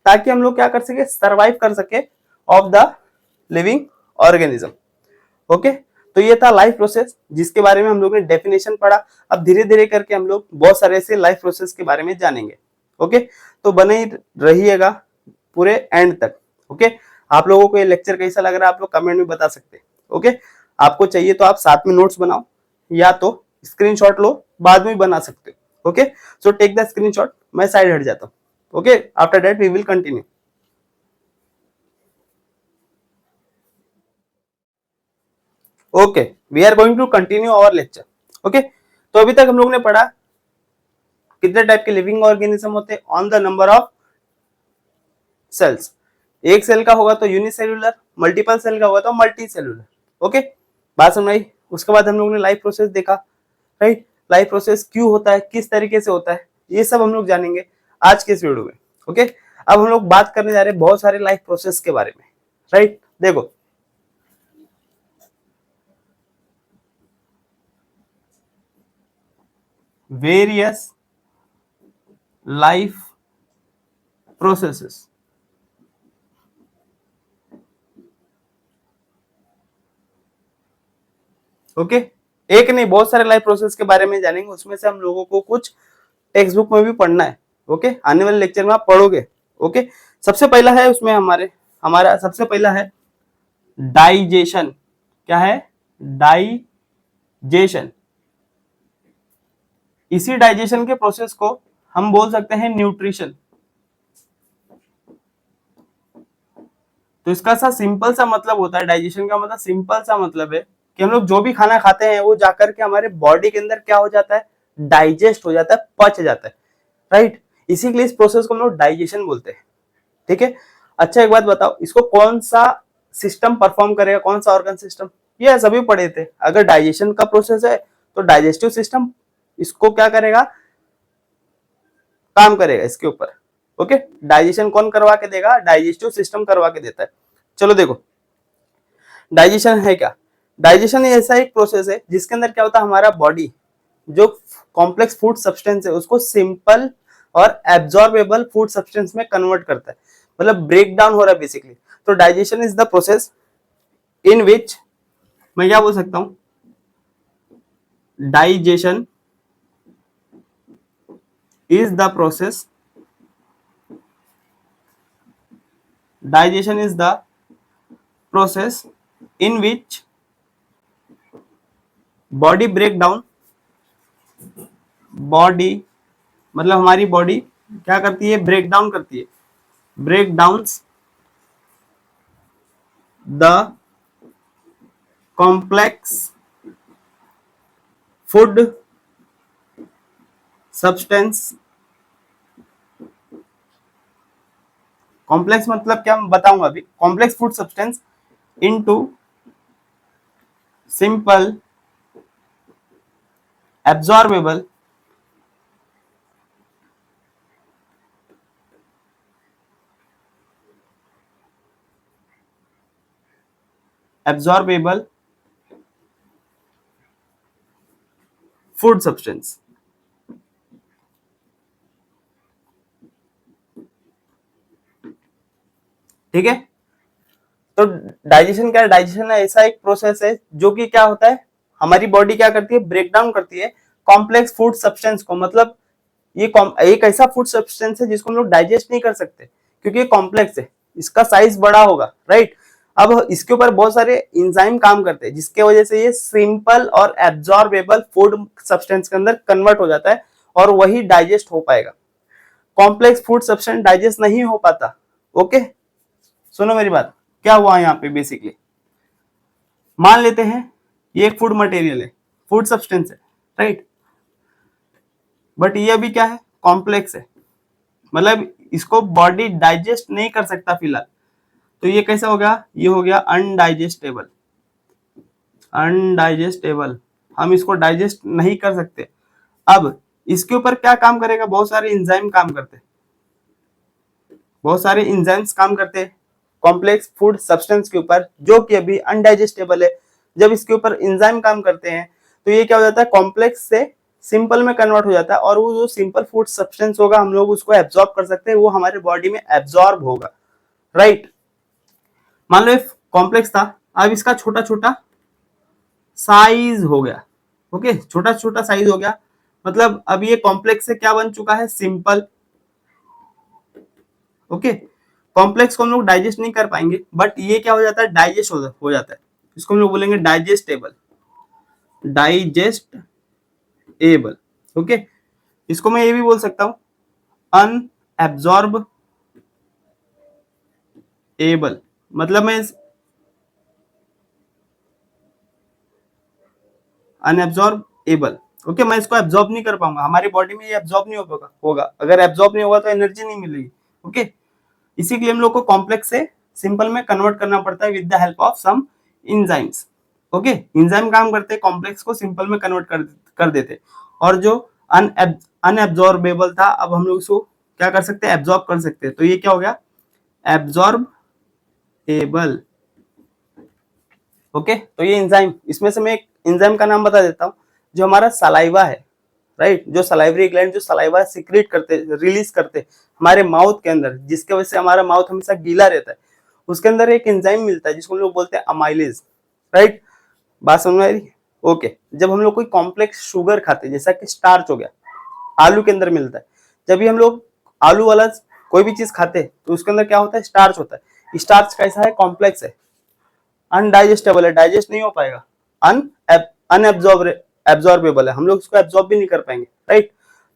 Speaker 1: ताकि हम लोग क्या कर सके, सर्वाइव कर सके of the living organism, okay. तो ये था लाइफ प्रोसेस, जिसके बारे में हम लोग ने डेफिनेशन पढ़ा। अब धीरे धीरे करके हम लोग बहुत सारे ऐसे लाइफ प्रोसेस के बारे में जानेंगे, ओके। तो बने ही रहिएगा पूरे एंड तक, ओके। आप लोगों को ये लेक्चर कैसा लग रहा है आप लोग कमेंट में बता सकते हैं, ओके। आपको चाहिए तो आप साथ में नोट्स बनाओ, या तो स्क्रीनशॉट लो, बाद में बना सकते हो, okay. So take the screenshot, मैं साइड हट जाता हूँ, okay. After that we will continue, okay. We are going to continue our lecture, okay. तो अभी तक हम लोग ने पढ़ा कितने टाइप के लिविंग ऑर्गेनिज्म होते हैं, on the number of cells, एक सेल का होगा तो यूनिसेल्युलर, मल्टीपल सेल का होगा तो मल्टी सेल्युलर, ओके। बात समझ आई। उसके बाद हम लोग ने लाइफ प्रोसेस देखा, राइट। लाइफ प्रोसेस क्यों होता है, किस तरीके से होता है, ये सब हम लोग जानेंगे आज के इस वीडियो में, ओके। अब हम लोग बात करने जा रहे हैं बहुत सारे लाइफ प्रोसेस के बारे में, राइट। देखो, वेरियस लाइफ प्रोसेसेस, ओके, एक नहीं बहुत सारे लाइफ प्रोसेस के बारे में जानेंगे, उसमें से हम लोगों को कुछ टेक्स्ट बुक में भी पढ़ना है। ओके, आने वाले लेक्चर में आप पढ़ोगे। ओके, सबसे पहला है उसमें हमारा सबसे पहला है डाइजेशन। क्या है? डाइजेशन। इसी डाइजेशन के प्रोसेस को हम बोल सकते हैं न्यूट्रिशन। तो इसका सा सिंपल सा मतलब होता है, डाइजेशन का मतलब सिंपल सा मतलब है कि हम लोग जो भी खाना खाते हैं वो जाकर के हमारे बॉडी के अंदर क्या हो जाता है, डाइजेस्ट हो जाता है, पच जाता है, राइट। इसी के लिए इस प्रोसेस को हम लोग डाइजेशन बोलते हैं। ठीक है, अच्छा एक बात बताओ, इसको कौन सा सिस्टम परफॉर्म करेगा, कौन सा ऑर्गन सिस्टम? ये सभी पढ़े थे। अगर डाइजेशन का प्रोसेस है तो डाइजेस्टिव सिस्टम इसको क्या करेगा, काम करेगा इसके ऊपर। ओके, डाइजेशन कौन करवा के देगा? डाइजेस्टिव सिस्टम करवा के देता है। चलो देखो, डाइजेशन है क्या? डाइजेशन ऐसा एक प्रोसेस है जिसके अंदर क्या होता है, हमारा बॉडी जो कॉम्प्लेक्स फूड सब्सटेंस है उसको सिंपल और एब्जॉर्बेबल फूड सब्सटेंस में कन्वर्ट करता है, मतलब ब्रेक डाउन हो रहा है बेसिकली। तो digestion is the process in which, मैं क्या बोल सकता हूं, digestion is the process, digestion is the process in which body breakdown, body मतलब हमारी बॉडी क्या करती है, ब्रेक डाउन करती है, break downs the complex food substance. Complex मतलब क्या मैं बताऊंगा अभी, complex food substance into simple absorbable absorbable food substance. ठीक है, तो डाइजेशन क्या है? डाइजेशन ऐसा एक प्रोसेस है जो कि क्या होता है, हमारी बॉडी क्या करती है, ब्रेक डाउन करती है कॉम्प्लेक्स फूड सब्सटेंस को। मतलब ये एक ऐसा फूड सब्सटेंस है जिसको हम लोग डाइजेस्ट नहीं कर सकते क्योंकि ये कॉम्प्लेक्स है, इसका साइज बड़ा होगा, राइट। अब इसके ऊपर बहुत सारे इंजाइम काम करते हैं जिसके वजह से ये सिंपल और एब्जॉर्बेबल फूड सब्सटेंस के अंदर कन्वर्ट हो जाता है और वही डाइजेस्ट हो पाएगा। कॉम्प्लेक्स फूड सब्सटेंस डाइजेस्ट नहीं हो पाता। ओके, सुनो मेरी बात, क्या हुआ यहाँ पे बेसिकली, मान लेते हैं ये एक फूड मटेरियल है, फूड सब्सटेंस है, राइट, बट ये अभी क्या है, कॉम्प्लेक्स है, मतलब इसको बॉडी डाइजेस्ट नहीं कर सकता फिलहाल। तो ये कैसा हो गया, ये हो गया अनडाइजेस्टेबल। अनडाइजेस्टेबल, हम इसको डाइजेस्ट नहीं कर सकते। अब इसके ऊपर क्या काम करेगा, बहुत सारे इंजाइम काम करते हैं, बहुत सारे इंजाइम्स काम करते हैं कॉम्प्लेक्स फूड सब्सटेंस के ऊपर जो कि अभी अनडाइजेस्टेबल है। जब इसके ऊपर इंजाइम काम करते हैं तो ये क्या हो जाता है, कॉम्प्लेक्स से सिंपल में कन्वर्ट हो जाता है और वो जो सिंपल फूड सब्सटेंस होगा हम लोग उसको एब्जॉर्ब कर सकते हैं, वो हमारे बॉडी में एब्जॉर्ब होगा, राइट। मान लो कॉम्प्लेक्स था, अब इसका छोटा छोटा साइज हो गया। ओके, छोटा छोटा साइज हो गया, मतलब अब ये कॉम्प्लेक्स से क्या बन चुका है, सिंपल। ओके, कॉम्प्लेक्स को हम लोग डाइजेस्ट नहीं कर पाएंगे बट ये क्या हो जाता है, डाइजेस्ट हो जाता है। इसको हम लोग बोलेंगे डाइजेस्टेबल, डाइजेस्टेबल। ओके, इसको मैं ये भी बोल सकता हूं अनएब्जॉर्ब एबल, मतलब मैं अनएब्जॉर्ब एबल। ओके, मैं इसको एब्जॉर्ब नहीं कर पाऊंगा, हमारी बॉडी में ये एब्जॉर्ब नहीं होगा, अगर एब्जॉर्ब नहीं होगा तो एनर्जी नहीं मिलेगी। ओके, इसी के लिए हम लोग को कॉम्प्लेक्स से सिंपल में कन्वर्ट करना पड़ता है with the help of some enzymes. Okay, enzyme काम करते हैं कॉम्प्लेक्स को सिंपल में कन्वर्ट कर देते, और जो अनएब्जॉर्बेबल था अब हम लोग इसको क्या कर सकते हैं, एब्जॉर्ब कर सकते हैं। तो ये क्या हो गया, एब्जॉर्बेबल। ओके, तो ये इंजाइम, इसमें से मैं एक इंजाइम का नाम बता देता हूँ, जो हमारा सलाइवा है, राइट, जो सलाइवरी ग्लैंड जो सलाइवा सिक्रीट करते, रिलीज करते हमारे माउथ के अंदर, जिसके वजह से हमारा माउथ हमेशा गीला रहता है, उसके अंदर एक एंजाइम मिलता है जिसको हम लोग बोलते हैं अमाइलेज, राइट। बात समझ में आ रही है? ओके, जब हम लोग कोई कॉम्प्लेक्स शुगर खाते हैं, जैसा कि स्टार्च हो गया, आलू के अंदर मिलता है, जब भी हम लोग आलू वाला कोई भी चीज खाते हैं तो उसके अंदर क्या होता है, स्टार्च होता है। स्टार्च कैसा है, कॉम्प्लेक्स है, अनडाइजेस्टेबल है, डाइजेस्ट नहीं हो पाएगा, अन एब्जॉर्बेबल है, हम लोग उसको एब्जॉर्ब भी नहीं कर पाएंगे, राइट।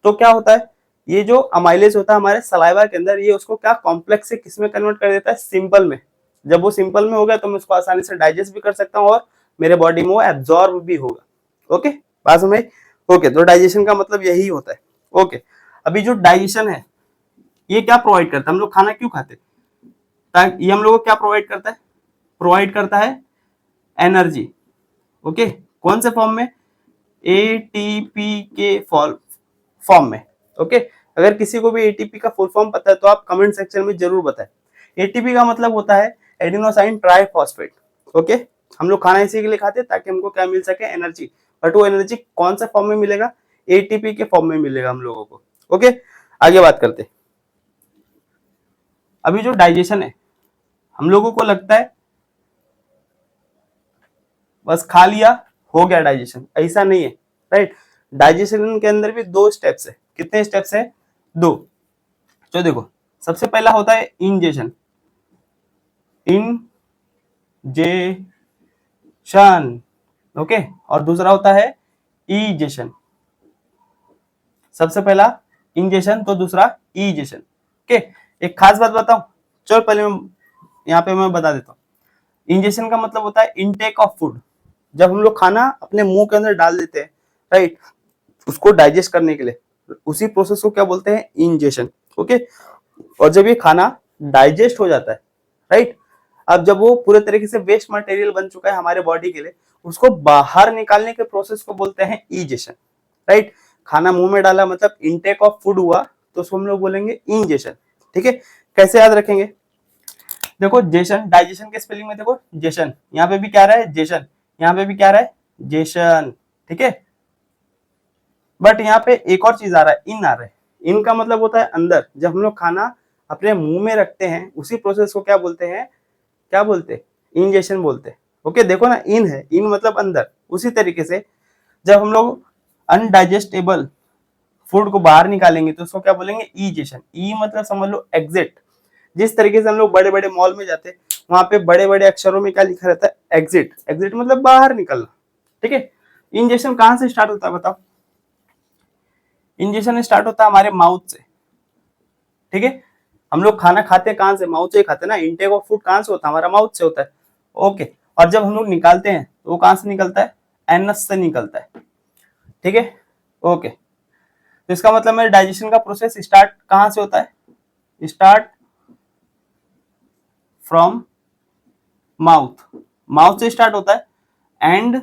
Speaker 1: तो क्या होता है, ये जो अमाइलेज होता है हमारे सलाइवा के अंदर, ये उसको क्या कॉम्प्लेक्स से किस में कन्वर्ट कर देता है, सिंपल में। जब वो सिंपल में हो गया तो मैं उसको आसानी से डाइजेस्ट भी कर सकता हूँ और मेरे बॉडी में वो एब्जॉर्ब भी होगा। ओके, बात समझ। ओके, तो डाइजेशन का मतलब यही होता है। ओके, अभी जो डाइजेशन है ये क्या प्रोवाइड करता है, हम लोग खाना क्यों खाते, ताकि ये हम लोग को क्या प्रोवाइड करता है, प्रोवाइड करता है एनर्जी। ओके, कौन से फॉर्म में, एटीपी के फॉर्म में। ओके, अगर किसी को भी एटीपी का फुल फॉर्म पता है तो आप कमेंट सेक्शन में जरूर बताएं। एटीपी का मतलब होता है एडिनोसाइन ट्राइफॉस्फेट। ओके, हम लोग खाना इसी के लिए खाते हैं ताकि हमको क्या मिल सके, एनर्जी। बट वो एनर्जी कौन सा फॉर्म में मिलेगा, एटीपी के फॉर्म में मिलेगा हम लोगों को। ओके, आगे बात करते हैं। अभी जो डाइजेशन है, हम लोगों को लगता है बस खा लिया हो गया डाइजेशन, ऐसा नहीं है, राइट। डाइजेशन के अंदर भी दो स्टेप्स है। कितने स्टेप्स है, दो। तो देखो, सबसे पहला होता है इंजेशन, इंजेशन, ओके, और दूसरा होता है इजेशन। सबसे पहला इंजेशन तो दूसरा इजेशन। ओके, एक खास बात बताऊं, चलो पहले यहाँ पे मैं बता देता हूँ। इंजेशन का मतलब होता है इनटेक ऑफ फूड। जब हम लोग खाना अपने मुंह के अंदर डाल देते हैं, राइट, उसको डाइजेस्ट करने के लिए, उसी प्रोसेस को क्या बोलते हैं, इंजेशन। ओके, और जब ये खाना डाइजेस्ट हो जाता है, राइट, अब जब वो पूरे तरीके से वेस्ट मटेरियल बन चुका है हमारे बॉडी के लिए, उसको बाहर निकालने के प्रोसेस को बोलते हैं इजेशन, राइट। खाना मुंह में डाला मतलब इनटेक ऑफ फूड हुआ, तो उसको हम लोग बोलेंगे इंजेशन। ठीक है, कैसे याद रखेंगे, देखो जेशन, डाइजेशन के स्पेलिंग में देखो जेशन, यहाँ पे भी क्या रहा है, जेशन, यहाँ पे भी क्या रहा है, जेशन। ठीक है, बट यहाँ पे एक और चीज आ रहा है, इन आ रहा है। इन का मतलब होता है अंदर। जब हम लोग खाना अपने मुंह में रखते हैं, उसी प्रोसेस को क्या बोलते हैं, क्या बोलते हैं, इंजेशन बोलते हैं। ओके, देखो ना, इन है, इन मतलब अंदर। उसी तरीके से जब हम लोग अनडाइजेस्टेबल फूड को बाहर निकालेंगे तो उसको क्या बोलेंगे, इजेशन। ई मतलब समझ लो एग्जिट। जिस तरीके से हम लोग बड़े बड़े मॉल में जाते हैं, वहां पे बड़े बड़े अक्षरों में क्या लिखा रहता है, एग्जिट। एग्जिट मतलब बाहर निकलना। ठीक है, इंजेक्शन कहां से स्टार्ट होता है बताओ, इंजेक्शन स्टार्ट होता है हमारे माउथ से। ठीक है, हम लोग खाना खाते हैं कहां से, माउथ से खाते हैं ना। इंटेक ऑफ फूड कहां से होता है, हमारा माउथ से होता है। ओके, और जब हम लोग निकालते हैं तो वो कहां से निकलता है, एनस से निकलता है। ठीक है, ओके, तो इसका मतलब मेरे डाइजेशन का प्रोसेस स्टार्ट कहां से होता है, स्टार्ट फ्रॉम माउथ। माउथ से स्टार्ट होता है, and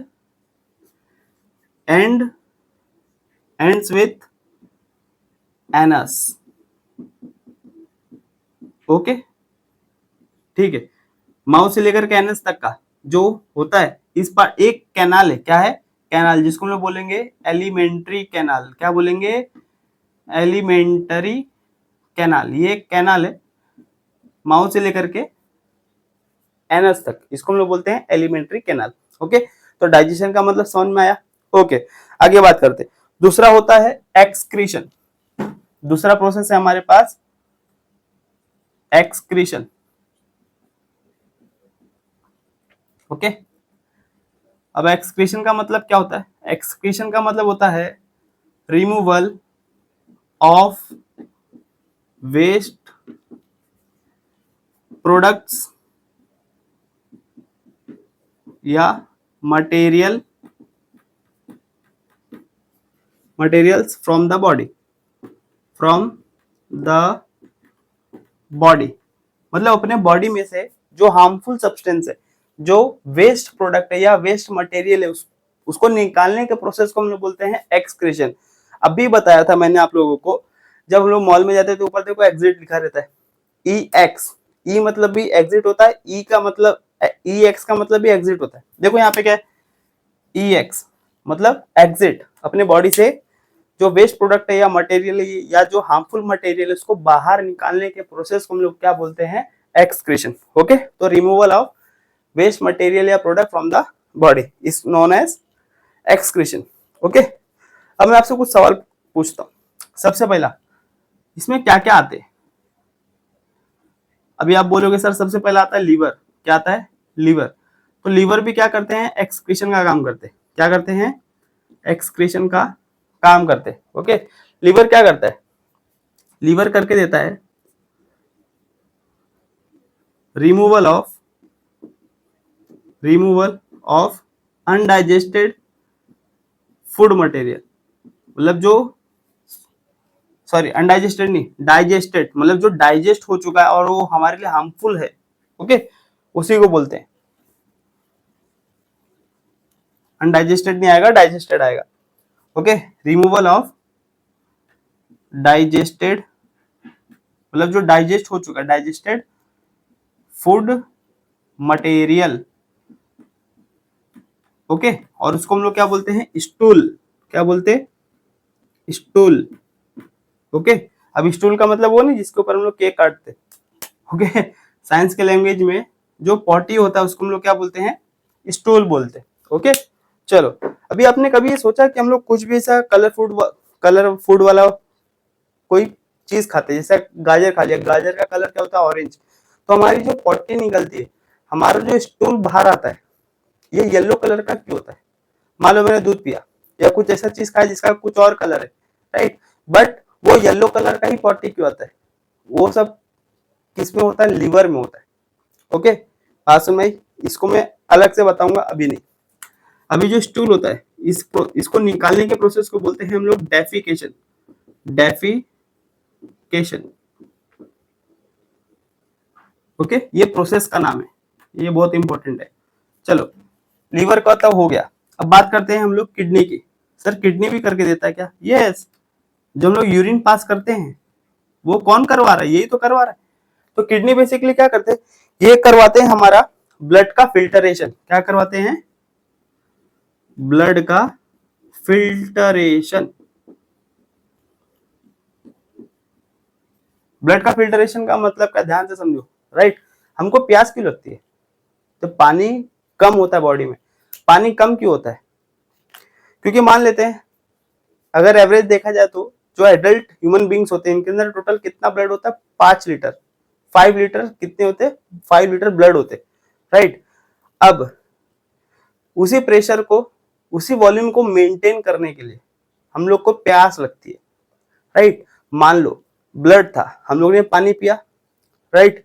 Speaker 1: ends with anus. Okay, ठीक है, माउथ से लेकर के एनस तक का जो होता है, इस पर एक कैनाल है, क्या है, कैनाल, जिसको हम लोग बोलेंगे एलिमेंट्री कैनाल। क्या बोलेंगे, एलिमेंटरी कैनाल। ये कैनाल है माउथ से लेकर के एनस तक, इसको हम लोग बोलते हैं एलिमेंट्री कैनाल। ओके, तो डाइजेशन का मतलब समझ में आया। ओके, आगे बात करते, दूसरा होता है एक्सक्रीशन। दूसरा प्रोसेस है हमारे पास एक्सक्रीशन। ओके, अब एक्सक्रीशन का मतलब क्या होता है, एक्सक्रीशन का मतलब होता है रिमूवल ऑफ वेस्ट प्रोडक्ट्स या मटेरियल्स फ्रॉम द बॉडी। मतलब अपने बॉडी में से जो हार्मफुल सब्सटेंस है, जो वेस्ट प्रोडक्ट है या वेस्ट मटेरियल है, उसको निकालने के प्रोसेस को हम लोग बोलते हैं एक्सक्रीशन। अभी बताया था मैंने आप लोगों को, जब हम लोग मॉल में जाते हैं तो ऊपर देखो एग्जिट लिखा रहता है, ई एक्स। ई मतलब भी एग्जिट होता है, ई का मतलब, ई एक्स का मतलब भी एग्जिट होता है। देखो यहाँ पे क्या है, ई एक्स मतलब एग्जिट, अपने बॉडी से जो वेस्ट प्रोडक्ट है या मटेरियल है या जो हार्मफुल मटेरियल है उसको बाहर निकालने के प्रोसेस को हम लोग क्या बोलते हैं, एक्सक्रीशन। ओके, तो रिमूवल ऑफ वेस्ट मटेरियल या product from the body is known as excretion. Okay, अब मैं आपसे कुछ सवाल पूछता हूँ। सबसे पहला, इसमें क्या क्या आते हैं? अभी आप बोलोगे सर सबसे पहला आता है लीवर। क्या आता है? लीवर। तो लीवर भी क्या करते हैं? एक्सक्रीशन का काम करते हैं। क्या करते हैं? एक्सक्रीशन का काम करते हैं। ओके, लीवर क्या करता है? लीवर करके देता है removal of undigested food material. मतलब जो, सॉरी अनडाइजेस्टेड नहीं, डाइजेस्टेड, मतलब जो डाइजेस्ट हो चुका है और वो हमारे लिए हार्मफुल है। ओके, उसी को बोलते हैं। अनडाइजेस्टेड नहीं आएगा, डाइजेस्टेड आएगा। ओके, रिमूवल ऑफ डाइजेस्टेड, मतलब जो डाइजेस्ट हो चुका है, डाइजेस्टेड फूड मटेरियल। ओके, और उसको हम लोग क्या बोलते हैं? स्टूल। क्या बोलते हैं? स्टूल। ओके, अब स्टूल का मतलब वो नहीं जिसके ऊपर हम लोग केक काटते। ओके, साइंस के लैंग्वेज में जो पॉटी होता है उसको हम लोग क्या बोलते हैं? स्टूल बोलते हैं। ओके, चलो, अभी आपने कभी ये सोचा कि हम लोग कुछ भी ऐसा कलर फूड वाला कोई चीज खाते हैं, जैसे गाजर खा लिया, गाजर का कलर क्या होता है? ऑरेंज। तो हमारी जो पॉटी निकलती है, हमारा जो स्टूल बाहर आता है, ये येलो कलर का क्यों होता है? मान लो मैंने दूध पिया या कुछ ऐसा चीज खाया जिसका कुछ और कलर है, राइट, बट वो येलो कलर का ही पॉटी क्यों आता है? वो सब किस में होता है? लीवर में होता है। ओके, बात समझ में? इसको मैं अलग से बताऊंगा, अभी नहीं। अभी जो स्टूल होता है, इसको निकालने के प्रोसेस को बोलते हैं हम लोग डेफिकेशन। डेफिकेशन। ओके, ये प्रोसेस का नाम है, ये बहुत इंपॉर्टेंट है। चलो, लीवर का तो हो गया। अब बात करते हैं हम लोग किडनी की। सर किडनी भी करके देता है क्या? यस। जो हम लोग यूरिन पास करते हैं वो कौन करवा रहा है? यही तो करवा रहा है। तो किडनी बेसिकली क्या करते हैं? ये करवाते हैं हमारा ब्लड का फिल्टरेशन। क्या करवाते हैं? ब्लड का फिल्टरेशन। ब्लड का फिल्टरेशन का मतलब क्या? ध्यान से समझो, राइट। हमको प्यास क्यों लगती है? तो पानी कम होता है बॉडी में। पानी कम क्यों होता है? क्योंकि मान लेते हैं, अगर एवरेज देखा जाए तो जो एडल्ट ह्यूमन बींग्स होते हैं इनके अंदर टोटल कितना ब्लड होता है? 5 लीटर। 5 लीटर कितने होते हैं? 5 लीटर ब्लड होते, राइट। अब उसी प्रेशर को, उसी वॉल्यूम को मेंटेन करने के लिए हम लोग को प्यास लगती है, राइट। मान लो ब्लड था, हम लोग ने पानी पिया, राइट।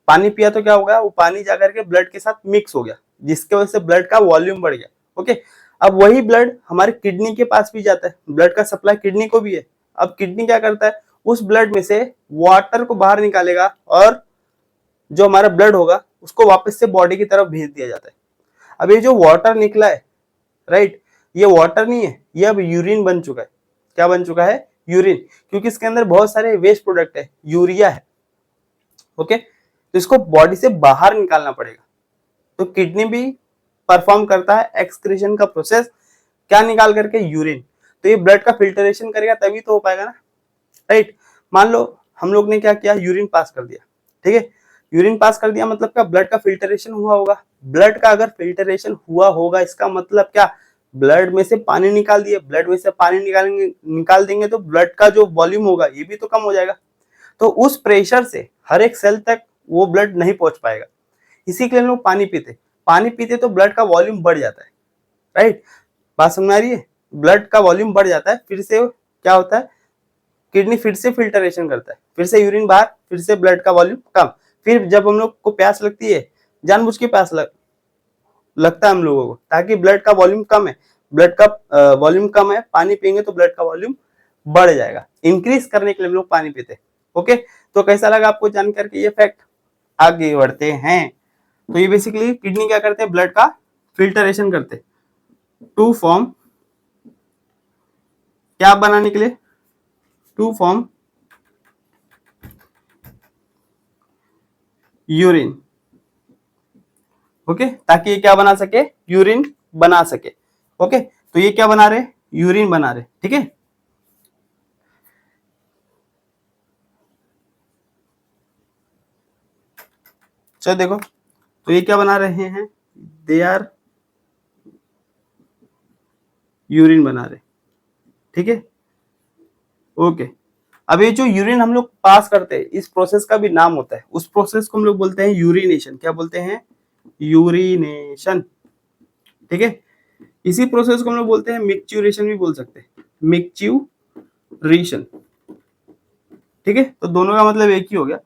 Speaker 1: पानी पिया तो क्या होगा? वो पानी जाकर के ब्लड के साथ मिक्स हो गया, जिसके वजह से ब्लड का वॉल्यूम बढ़ गया। ओके, अब वही ब्लड हमारे किडनी के पास भी जाता है, ब्लड का सप्लाई किडनी को भी है। अब किडनी क्या करता है? उस ब्लड में से वाटर को बाहर निकालेगा और जो हमारा ब्लड होगा उसको वापस से बॉडी की तरफ भेज दिया जाता है। अब ये जो वाटर निकला है, राइट, ये वाटर नहीं है, ये अब यूरिन बन चुका है। क्या बन चुका है? यूरिन। क्योंकि इसके अंदर बहुत सारे वेस्ट प्रोडक्ट है, यूरिया है। ओके, तो इसको बॉडी से बाहर निकालना पड़ेगा। तो किडनी भी परफॉर्म करता है एक्सक्रीशन का प्रोसेस। क्या निकाल करके? यूरिन। तो ये ब्लड का फिल्टरेशन करेगा तभी तो हो पाएगा ना, राइट। मान लो हम लोग ने क्या किया? यूरिन पास कर दिया, ठीक है। यूरिन पास कर दिया मतलब क्या? ब्लड का फिल्टरेशन हुआ होगा। ब्लड का अगर फिल्टरेशन हुआ होगा इसका मतलब क्या? ब्लड में से पानी निकाल दिए, ब्लड में से पानी निकाल देंगे तो ब्लड का जो वॉल्यूम होगा ये भी तो कम हो जाएगा। तो उस प्रेशर से हर एक सेल तक वो ब्लड नहीं पहुंच पाएगा। इसी के लिए हम लोग पानी पीते। पानी पीते तो ब्लड का वॉल्यूम बढ़ जाता है, राइट। बात समझ आ रही है? ब्लड का वॉल्यूम बढ़ जाता है, फिर से क्या होता है? किडनी फिर से फिल्टरेशन करता है, फिर से यूरिन बाहर, फिर से ब्लड का वॉल्यूम कम। फिर जब हम लोग को प्यास लगती है, जानबूझ के लगता है हम लोगों को, ताकि ब्लड का वॉल्यूम कम है, ब्लड का वॉल्यूम कम है, पानी पियेंगे तो ब्लड का वॉल्यूम बढ़ जाएगा। इंक्रीज करने के लिए हम लोग पानी पीते हैं। ओके, तो कैसा लगा आपको जान करके ये फैक्ट? आगे बढ़ते हैं। तो ये बेसिकली किडनी क्या करते हैं? ब्लड का फिल्टरेशन करते हैं टू फॉर्म, क्या बनाने के लिए? To form urine. ओके, ताकि ये क्या बना सके? यूरिन बना सके। ओके, तो ये क्या बना रहे? यूरिन बना रहे, ठीक है। चलो देखो, तो ये क्या बना रहे हैं? दे आर यूरिन बना रहे, ठीक है, ओके। अब ये जो यूरिन हम लोग पास करते हैं, इस प्रोसेस का भी नाम होता है, उस प्रोसेस को हम लोग बोलते हैं यूरिनेशन। क्या बोलते हैं? यूरिनेशन, ठीक है। इसी प्रोसेस को हम लोग बोलते हैं मिक्चुरेशन भी बोल सकते हैं, मिक्चुरेशन, ठीक है। तो दोनों का मतलब एक ही हो गया।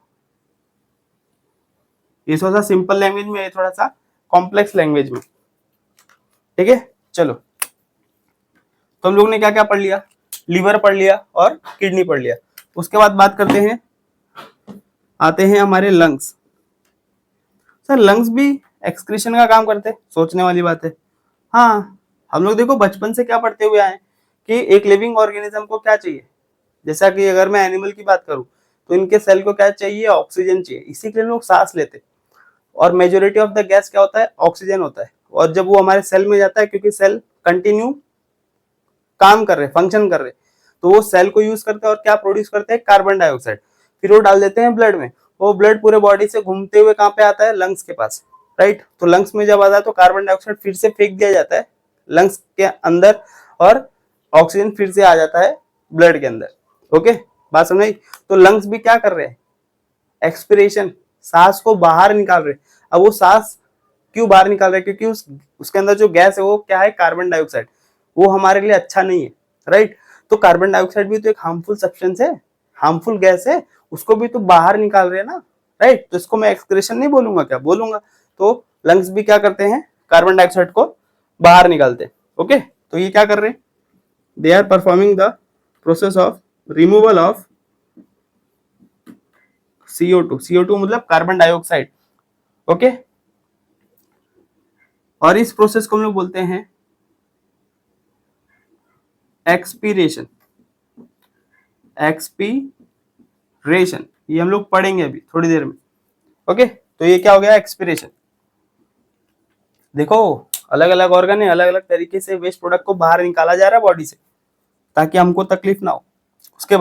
Speaker 1: ये थोड़ा सा सिंपल लैंग्वेज में, ये थोड़ा सा कॉम्प्लेक्स लैंग्वेज में, ठीक है। चलो, तो हम लोग ने क्या क्या पढ़ लिया? लीवर पढ़ लिया और किडनी पढ़ लिया। उसके बाद बात करते हैं, आते हैं हमारे लंग्स। सर लंग्स भी एक्सक्रीशन का काम करते हैं? सोचने वाली बात है। हाँ, हम लोग देखो बचपन से क्या पढ़ते हुए आए कि एक लिविंग ऑर्गेनिज्म को क्या चाहिए। जैसा कि अगर मैं एनिमल की बात करूं तो इनके सेल को क्या चाहिए? ऑक्सीजन चाहिए, इसी के लिए लोग सांस लेते। और मेजोरिटी ऑफ द गैस क्या होता है? ऑक्सीजन होता है। और जब वो हमारे सेल में जाता है, क्योंकि सेल कंटिन्यू काम कर रहे, फंक्शन कर रहे, तो वो सेल को यूज करते हैं और क्या प्रोड्यूस करते हैं? Carbon dioxide. फिर वो डाल देते हैं ब्लड में। वो ब्लड पूरे बॉडी से घूमते हुए कहाँ पे आता है? लंग्स के पास, राइट। तो लंग्स में जब आता है तो कार्बन डाइऑक्साइड फिर से फेंक दिया जाता है लंग्स के अंदर, और ऑक्सीजन फिर से आ जाता है ब्लड के अंदर। ओके, बात समझ आई? तो लंग्स भी क्या कर रहे हैं? एक्सपिरेशन, सांस को बाहर निकाल रहे। अब वो सांस क्यों बाहर निकाल रहे? क्योंकि उसके अंदर जो गैस है वो क्या है? Carbon dioxide. वो हमारे लिए अच्छा नहीं है, राइट। तो कार्बन डाइऑक्साइड भी तो एक हार्मफुल सब्सटेंस है, हार्मफुल गैस है, उसको भी तो बाहर निकाल रहे हैं ना, राइट। तो इसको मैं एक्सक्रीशन नहीं बोलूंगा, क्या बोलूंगा? तो लंग्स भी क्या करते हैं? कार्बन डाइऑक्साइड को बाहर निकालते हैं। ओके, तो ये क्या कर रहे हैं? They are performing the process of removal of CO2। CO2 मतलब कार्बन डाइऑक्साइड, ओके। और इस प्रोसेस को हम लोग बोलते हैं एक्सपीरेशन। एक्सपीरेशन ये हम लोग पढ़ेंगे अभी थोड़ी देर में, ओके। तो ये क्या हो गया? एक्सपीरेशन। देखो, अलग अलग ऑर्गन है, अलग अलग तरीके से वेस्ट प्रोडक्ट को बाहर निकाला जा रहा है बॉडी से, ताकि हमको तकलीफ ना हो। उसके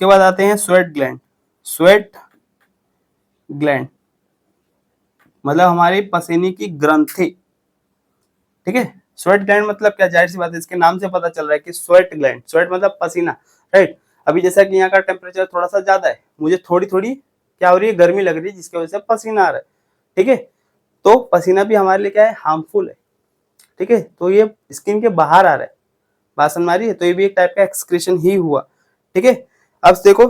Speaker 1: बाद आते हैं स्वेट ग्लैंड। स्वेट ग्लैंड मतलब हमारी पसीने की ग्रंथि, ठीक है। स्वेट ग्लैंड मतलब क्या? जाहिर सी बात है, इसके नाम से पता चल रहा है कि स्वेट ग्लैंड, स्वेट मतलब पसीना, राइट। अभी जैसा कि यहाँ का टेम्परेचर थोड़ा सा ज्यादा है, मुझे थोड़ी थोड़ी क्या हो रही है? गर्मी लग रही है, जिसकी वजह से पसीना आ रहा है, ठीक है। तो पसीना भी हमारे लिए क्या है? हार्मफुल है, ठीक है। तो ये स्किन के बाहर आ रहा है, बात समझ आ रही है? तो ये भी एक टाइप का एक्सक्रीशन ही हुआ, ठीक है। अब देखो,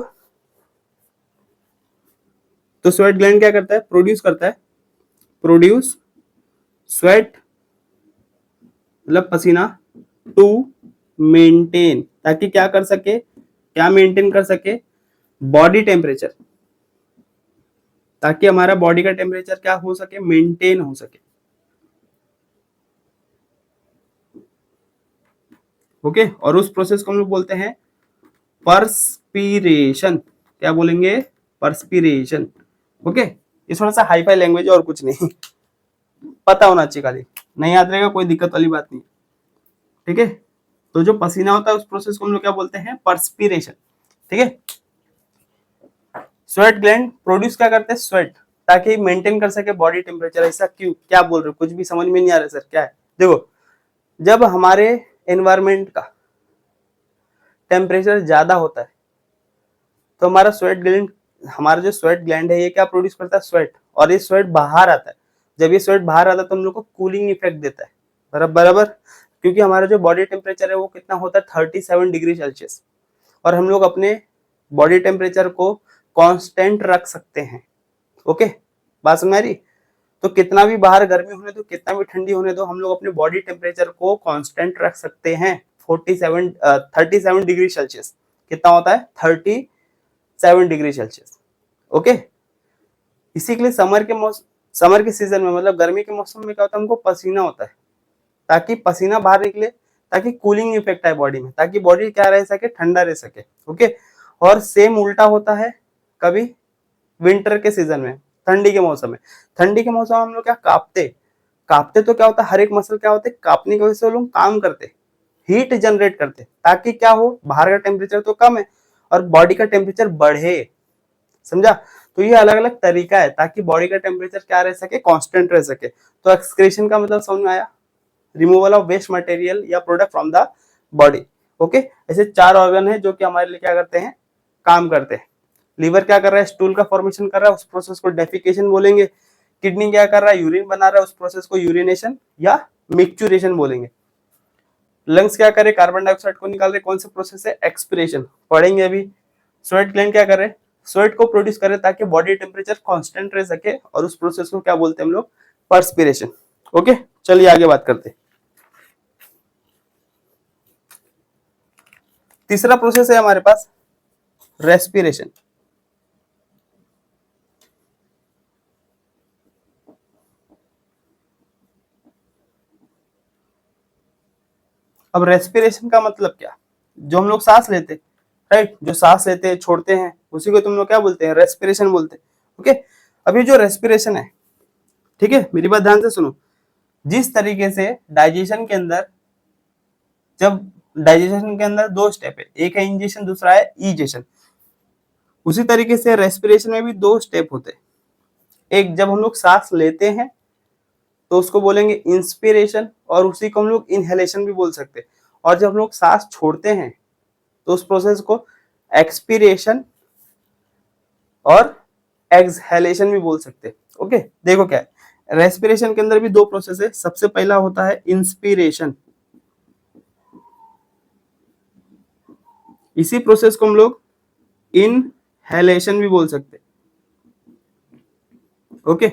Speaker 1: तो स्वेट ग्लैंड क्या करता है? प्रोड्यूस करता है, प्रोड्यूस स्वेट मतलब पसीना, टू मेंटेन, ताकि क्या कर सके? क्या मेंटेन कर सके? बॉडी टेम्परेचर, ताकि हमारा बॉडी का टेम्परेचर क्या हो सके? मेंटेन हो सके, ओके। और उस प्रोसेस को हम लोग बोलते हैं परस्पिरेशन। क्या बोलेंगे? Perspiration, okay. ये थोड़ा सा हाई फाई लैंग्वेज है और कुछ नहीं, पता होना चाहिए खाली, नहीं याद रहेगा कोई दिक्कत वाली बात नहीं, ठीक है। तो जो पसीना होता है उस प्रोसेस को हम लोग क्या बोलते हैं? परस्पिरेशन, ठीक है। स्वेट ग्लैंड प्रोड्यूस क्या करते हैं? स्वेट, ताकि मेंटेन कर सके बॉडी टेम्परेचर। ऐसा क्यों? क्या बोल रहे हो? कुछ भी समझ में नहीं आ रहा सर, क्या है? देखो, जब हमारे एनवायरमेंट का टेम्परेचर ज्यादा होता है तो हमारा स्वेट ग्लैंड, हमारा जो स्वेट ग्लैंड है ये क्या प्रोड्यूस करता है? स्वेट। और ये स्वेट बाहर आता है। जब ये स्वेट बाहर आता है तो हम लोग को कूलिंग इफेक्ट देता है, बराबर। क्योंकि हमारा जो बॉडी टेम्परेचर है वो कितना होता है? 37 डिग्री सेल्सियस। और हम लोग अपने बॉडी टेम्परेचर को कांस्टेंट रख सकते हैं, ओके। बात समझ आ रही? तो कितना भी बाहर गर्मी होने दो, कितना भी ठंडी होने दो, हम लोग अपने बॉडी टेम्परेचर को कांस्टेंट रख सकते हैं। 37 डिग्री सेल्सियस कितना होता है? 37 डिग्री सेल्सियस, ओके। इसी के लिए समर के सीजन में, मतलब गर्मी के मौसम में क्या होता है? हमको पसीना होता है, ताकि पसीना बाहर निकले, ताकि कूलिंग इफेक्ट आए बॉडी में, ताकि बॉडी क्या रह सके? ठंडा रह सके, ओके। और सेम उल्टा होता है कभी विंटर के सीजन में, ठंडी के मौसम में। ठंडी के मौसम में हम लोग क्या कांपते? कांपते तो क्या होता है? हर एक मसल क्या होते? कांपने की वजह से वो लोग काम करते, हीट जनरेट करते, ताकि क्या हो? बाहर का टेम्परेचर तो कम है और बॉडी का टेम्परेचर बढ़े, समझा? तो ये अलग अलग तरीका है ताकि बॉडी का टेम्परेचर क्या रह सके? कांस्टेंट रह सके। तो एक्सक्रीशन का मतलब समझ में आया? रिमूवल ऑफ वेस्ट मटेरियल या product from the body. Okay, ऐसे 4 ऑर्गन है जो कि हमारे लिए क्या करते हैं, काम करते हैं। लीवर क्या कर रहा है, स्टूल का फॉर्मेशन कर रहा है, उस प्रोसेस को डेफिकेशन बोलेंगे। किडनी क्या कर रहा है, यूरिन बना रहा है, उस प्रोसेस को यूरिनेशन या मिक्चुरेशन बोलेंगे। लंग्स क्या करे, कार्बन डाइऑक्साइड को निकाल रहे, कौन सा प्रोसेस है, एक्सपिरेशन, पढ़ेंगे अभी। स्वेट ग्लैंड क्या करे, स्वेट को प्रोड्यूस करे ताकि बॉडी टेम्परेचर कांस्टेंट रह सके, और उस प्रोसेस को क्या बोलते हैं हम लोग, पर्सपिरेशन। ओके, चलिए आगे बात करते हैं। तीसरा प्रोसेस है हमारे पास रेस्पिरेशन। अब रेस्पिरेशन का मतलब क्या, जो हम लोग सांस लेते, राइट, जो सांस लेते हैं छोड़ते हैं, उसी को तुम लोग क्या बोलते हैं, रेस्पिरेशन बोलते हैं। ओके, अभी जो रेस्पिरेशन है, ठीक है, मेरी बात ध्यान से सुनो। जिस तरीके से डाइजेशन के अंदर, जब डाइजेशन के अंदर 2 स्टेप है, एक है इंजेशन, दूसरा है इजेशन, उसी तरीके से रेस्पिरेशन में भी 2 स्टेप होते हैं। एक जब हम लोग सांस लेते हैं तो उसको बोलेंगे इंस्पिरेशन, और उसी को हम लोग इनहेलेशन भी बोल सकते हैं। और जब हम लोग सांस छोड़ते हैं तो उस प्रोसेस को एक्सपीरेशन और एक्सहेलेशन भी बोल सकते हैं। ओके, देखो क्या है, रेस्पिरेशन के अंदर भी 2 प्रोसेस है। सबसे पहला होता है इंस्पिरेशन, इसी प्रोसेस को हम लोग इनहेलेशन भी बोल सकते हैं। ओके,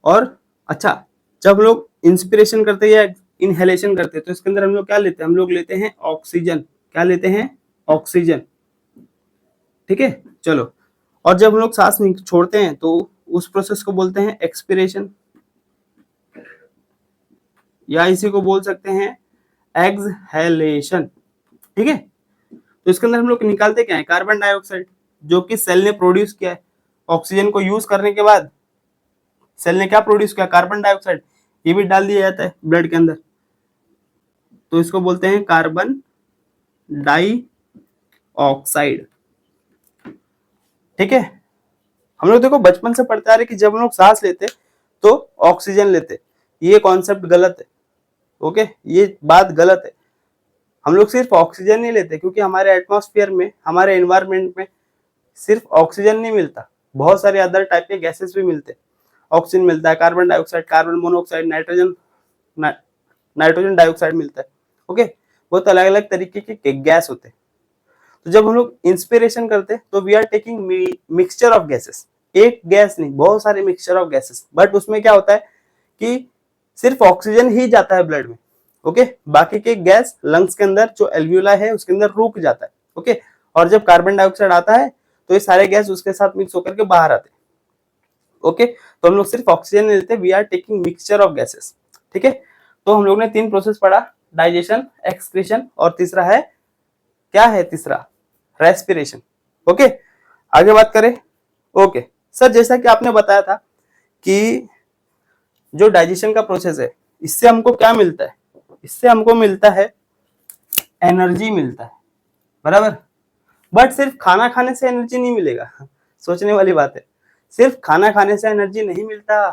Speaker 1: और अच्छा, जब लोग इंस्पिरेशन करते हैं या इनहेलेशन करते हैं तो इसके अंदर हम लोग क्या लेते हैं, हम लोग लेते हैं ऑक्सीजन। क्या लेते हैं, ऑक्सीजन। ठीक है, चलो। और जब हम लोग सांस छोड़ते हैं तो उस प्रोसेस को बोलते हैं एक्सपिरेशन, या इसी को बोल सकते हैं एक्सहेलेशन। ठीक है, तो इसके अंदर हम लोग निकालते क्या है, कार्बन डाइऑक्साइड, जो कि सेल ने प्रोड्यूस किया है। ऑक्सीजन को यूज करने के बाद सेल ने क्या प्रोड्यूस किया, कार्बन डाइऑक्साइड, ये भी डाल दिया जाता है ब्लड के अंदर, तो इसको बोलते हैं कार्बन डाइऑक्साइड। ठीक है, हम लोग देखो बचपन से पढ़ते आ रहे कि जब हम लोग सांस लेते तो ऑक्सीजन लेते, ये कॉन्सेप्ट गलत है। ओके, ये बात गलत है। हम लोग सिर्फ ऑक्सीजन नहीं लेते, क्योंकि हमारे एटमॉस्फेयर में, हमारे एनवायरनमेंट में सिर्फ ऑक्सीजन नहीं मिलता, बहुत सारे अदर टाइप के गैसेस भी मिलते हैं। ऑक्सीजन मिलता है, carbon dioxide, carbon monoxide, nitrogen dioxide मिलता है। ओके, बहुत अलग अलग तरीके के गैस होते हैं। तो जब हम लोग इंस्पिरेशन करते हैं तो we are taking mixture of gases, एक गैस नहीं, बहुत सारे मिक्सचर ऑफ गैसेस। बट उसमें क्या होता है कि सिर्फ ऑक्सीजन ही जाता है ब्लड में। ओके, बाकी के गैस लंग्स के अंदर जो एल्वियोला है उसके अंदर रुक जाता है। ओके, और जब कार्बन डाइऑक्साइड आता है तो ये सारे गैस उसके साथ मिक्स होकर के बाहर आते हैं। ओके, तो हम लोग सिर्फ ऑक्सीजन नहीं लेते, we are taking mixture of gases. ठीक है, तो हम लोग ने 3 प्रोसेस पढ़ा, डाइजेशन, एक्सक्रीशन, और तीसरा है, क्या है तीसरा, रेस्पिरेशन। ओके, आगे बात करें। ओके सर, जैसा कि आपने बताया था कि जो डाइजेशन का प्रोसेस है, इससे हमको क्या मिलता है, इससे हमको मिलता है एनर्जी मिलता है, बराबर। बट सिर्फ खाना खाने से एनर्जी नहीं मिलेगा, सोचने वाली बात है। सिर्फ खाना खाने से एनर्जी नहीं मिलता,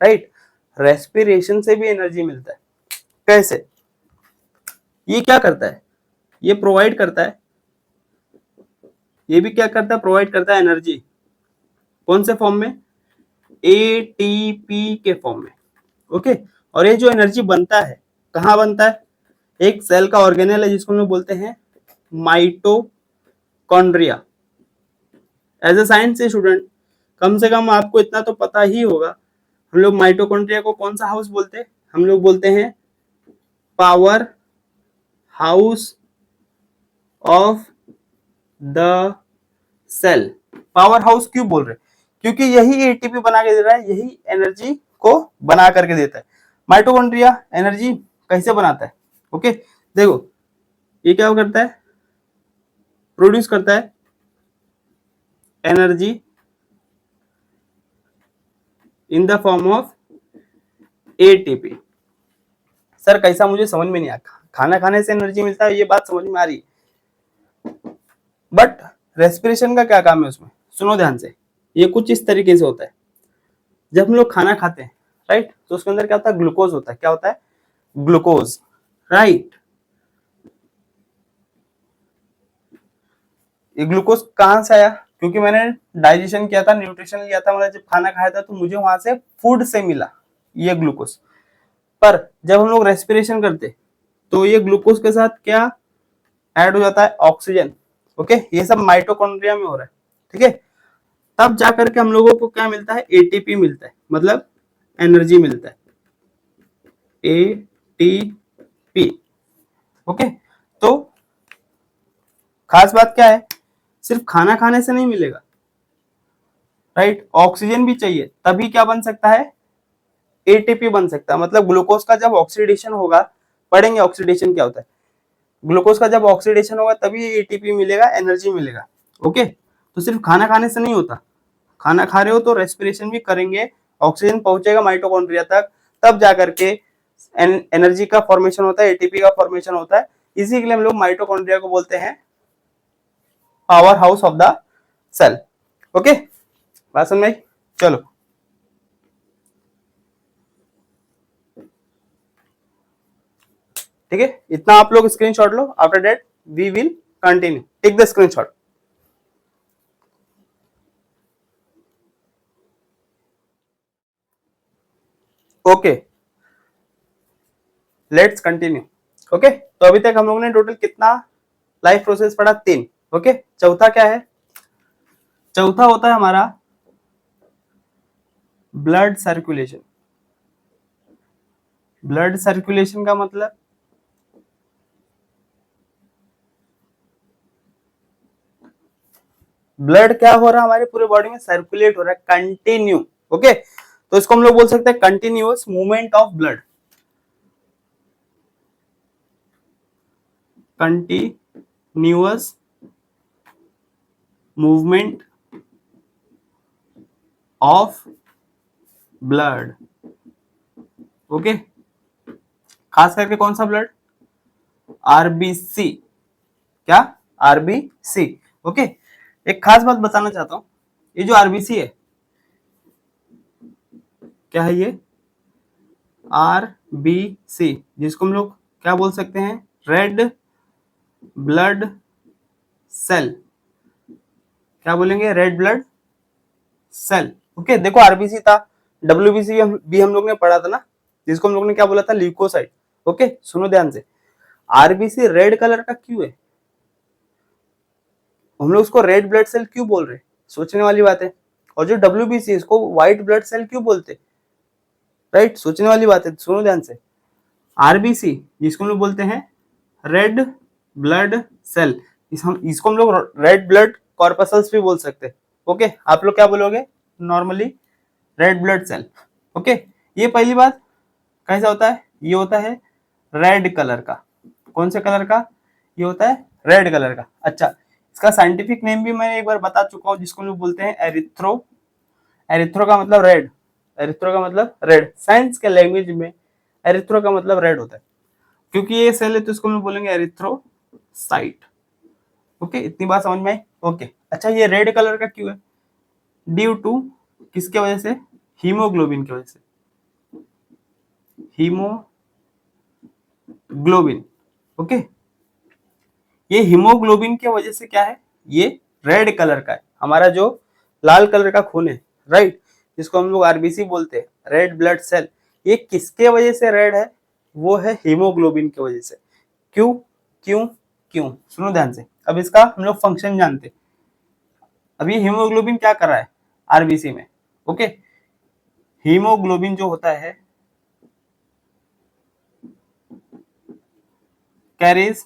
Speaker 1: राइट, रेस्पिरेशन से भी एनर्जी मिलता है। कैसे, ये क्या करता है, ये प्रोवाइड करता है, ये भी क्या करता है, प्रोवाइड करता है एनर्जी। कौन से फॉर्म में, एटीपी के फॉर्म में। ओके, और ये जो एनर्जी बनता है, कहाँ बनता है, एक सेल का ऑर्गेनेल है जिसको हम लोग बोलते हैं mitochondria. As a science student कम से कम आपको इतना तो पता ही होगा, हम लोग माइटोकॉन्ड्रिया को कौन सा हाउस बोलते हैं, हम लोग बोलते हैं power house of the cell. Power house क्यों बोल रहे, क्योंकि यही एटीपी बना के दे रहा है, यही एनर्जी को बना करके देता है। माइटोकॉन्ड्रिया एनर्जी कैसे बनाता है, ओके, देखो ये क्या करता है, प्रोड्यूस करता है energy in the form of ATP. Sir कैसा, मुझे समझ में नहीं आया, खाना खाने से एनर्जी मिलता है, ये बात समझ में आ रही है, बट रेस्पिरेशन का क्या काम है उसमें, सुनो ध्यान से। ये कुछ इस तरीके से होता है, जब हम लोग खाना खाते हैं, राइट। तो उसके अंदर क्या होता है, ग्लूकोज होता है। क्या होता है, ग्लूकोज, राइट। ये ग्लूकोज कहाँ से आया, क्योंकि मैंने डाइजेशन किया था, न्यूट्रिशन लिया था, मैंने जब खाना खाया था तो मुझे वहां से फूड से मिला ये ग्लूकोज। पर जब हम लोग रेस्पिरेशन करते तो ये ग्लूकोज के साथ क्या ऐड हो जाता है, ऑक्सीजन। ओके, ये सब माइटोकॉन्ड्रिया में हो रहा है, ठीक है। तब जाकर के हम लोगों को क्या मिलता है, एटीपी मिलता है, मतलब एनर्जी मिलता है, एटीपी। ओके, तो खास बात क्या है, सिर्फ खाना खाने से नहीं मिलेगा, राइट। ऑक्सीजन भी चाहिए, तभी क्या बन सकता है, एटीपी बन सकता है। मतलब ग्लूकोज का जब ऑक्सीडेशन होगा, पढ़ेंगे ऑक्सीडेशन क्या होता है, ग्लूकोज का जब ऑक्सीडेशन होगा तभी एटीपी मिलेगा, एनर्जी मिलेगा। ओके, तो सिर्फ खाना खाने से नहीं होता, खाना खा रहे हो तो रेस्पिरेशन भी करेंगे, ऑक्सीजन पहुंचेगा माइटोकॉन्ड्रिया तक, तब जाकर के एनर्जी का फॉर्मेशन होता है, एटीपी का फॉर्मेशन होता है। इसी के लिए हम लोग माइटोकॉन्ड्रिया को बोलते हैं power house of the cell. Okay, बात समझ में आई? चलो, ठीक है, इतना आप लोग स्क्रीनशॉट लो। After that we will continue, take the screenshot. Okay, let's continue. Okay, तो अभी तक हम लोगों ने टोटल कितना लाइफ प्रोसेस पढ़ा, 3। ओके, चौथा क्या है, चौथा होता है हमारा ब्लड सर्कुलेशन। ब्लड सर्कुलेशन का मतलब ब्लड क्या हो रहा है, हमारे पूरे बॉडी में सर्कुलेट हो रहा है कंटिन्यू। ओके, तो इसको हम लोग बोल सकते हैं continuous movement of blood, continuous movement of blood. Okay, खास करके कौन सा ब्लड, आरबीसी। क्या, आरबीसी। ओके, एक खास बात बताना चाहता हूं, ये जो आरबीसी है, क्या है ये, आरबीसी, जिसको हम लोग क्या बोल सकते हैं, रेड ब्लड सेल। क्या बोलेंगे, रेड ब्लड सेल। ओके, देखो आरबीसी था, डब्ल्यूबीसी भी हम लोग ने पढ़ा था ना, जिसको हम लोग ने क्या बोला था, ल्यूकोसाइट। ओके, सुनो ध्यान से, आरबीसी रेड कलर का क्यों है, हम लोग उसको रेड ब्लड सेल क्यों बोल रहे, सोचने वाली बात है। और जो डब्ल्यूबीसी है, इसको व्हाइट ब्लड सेल क्यों बोलते, राइट, सोचने वाली बात है। सुनो ध्यान से, आरबीसी जिसको हम लोग बोलते हैं रेड ब्लड सेल, इसको हम लोग रेड ब्लड कॉर्पसल्स भी बोल सकते हैं। ओके, आप लोग क्या बोलोगे normally, red blood cell. Okay, ये पहली बात, कैसा होता है, ये होता है रेड कलर का। कौन से कलर का, ये होता है रेड कलर का। अच्छा, इसका साइंटिफिक नेम भी मैं एक बार बता चुका हूँ, जिसको हम लोग बोलते हैं एरिथ्रो। एरिथ्रो का मतलब रेड, एरिथ्रो का मतलब रेड, साइंस के लैंग्वेज में एरिथ्रो का मतलब रेड होता है। क्योंकि ये सेल है तो इसको हम बोलेंगे एरिथ्रोसाइट। ओके, इतनी बात समझ में आई। ओके, अच्छा, ये रेड कलर का क्यों है, ड्यू टू किसके वजह से, हीमोग्लोबिन की वजह से, हीमोग्लोबिन। ओके, ये हीमोग्लोबिन की वजह से क्या है, ये रेड कलर का है। हमारा जो लाल कलर का खून है, राइट, जिसको हम लोग आरबीसी बोलते हैं, रेड ब्लड सेल, ये किसके वजह से रेड है, वो है हीमोग्लोबिन की वजह से। क्यों क्यों क्यों, सुनो ध्यान से, अब इसका हम लोग फंक्शन जानते हैं। अभी हीमोग्लोबिन क्या कर रहा है आरबीसी में। ओके, हीमोग्लोबिन जो होता है कैरीज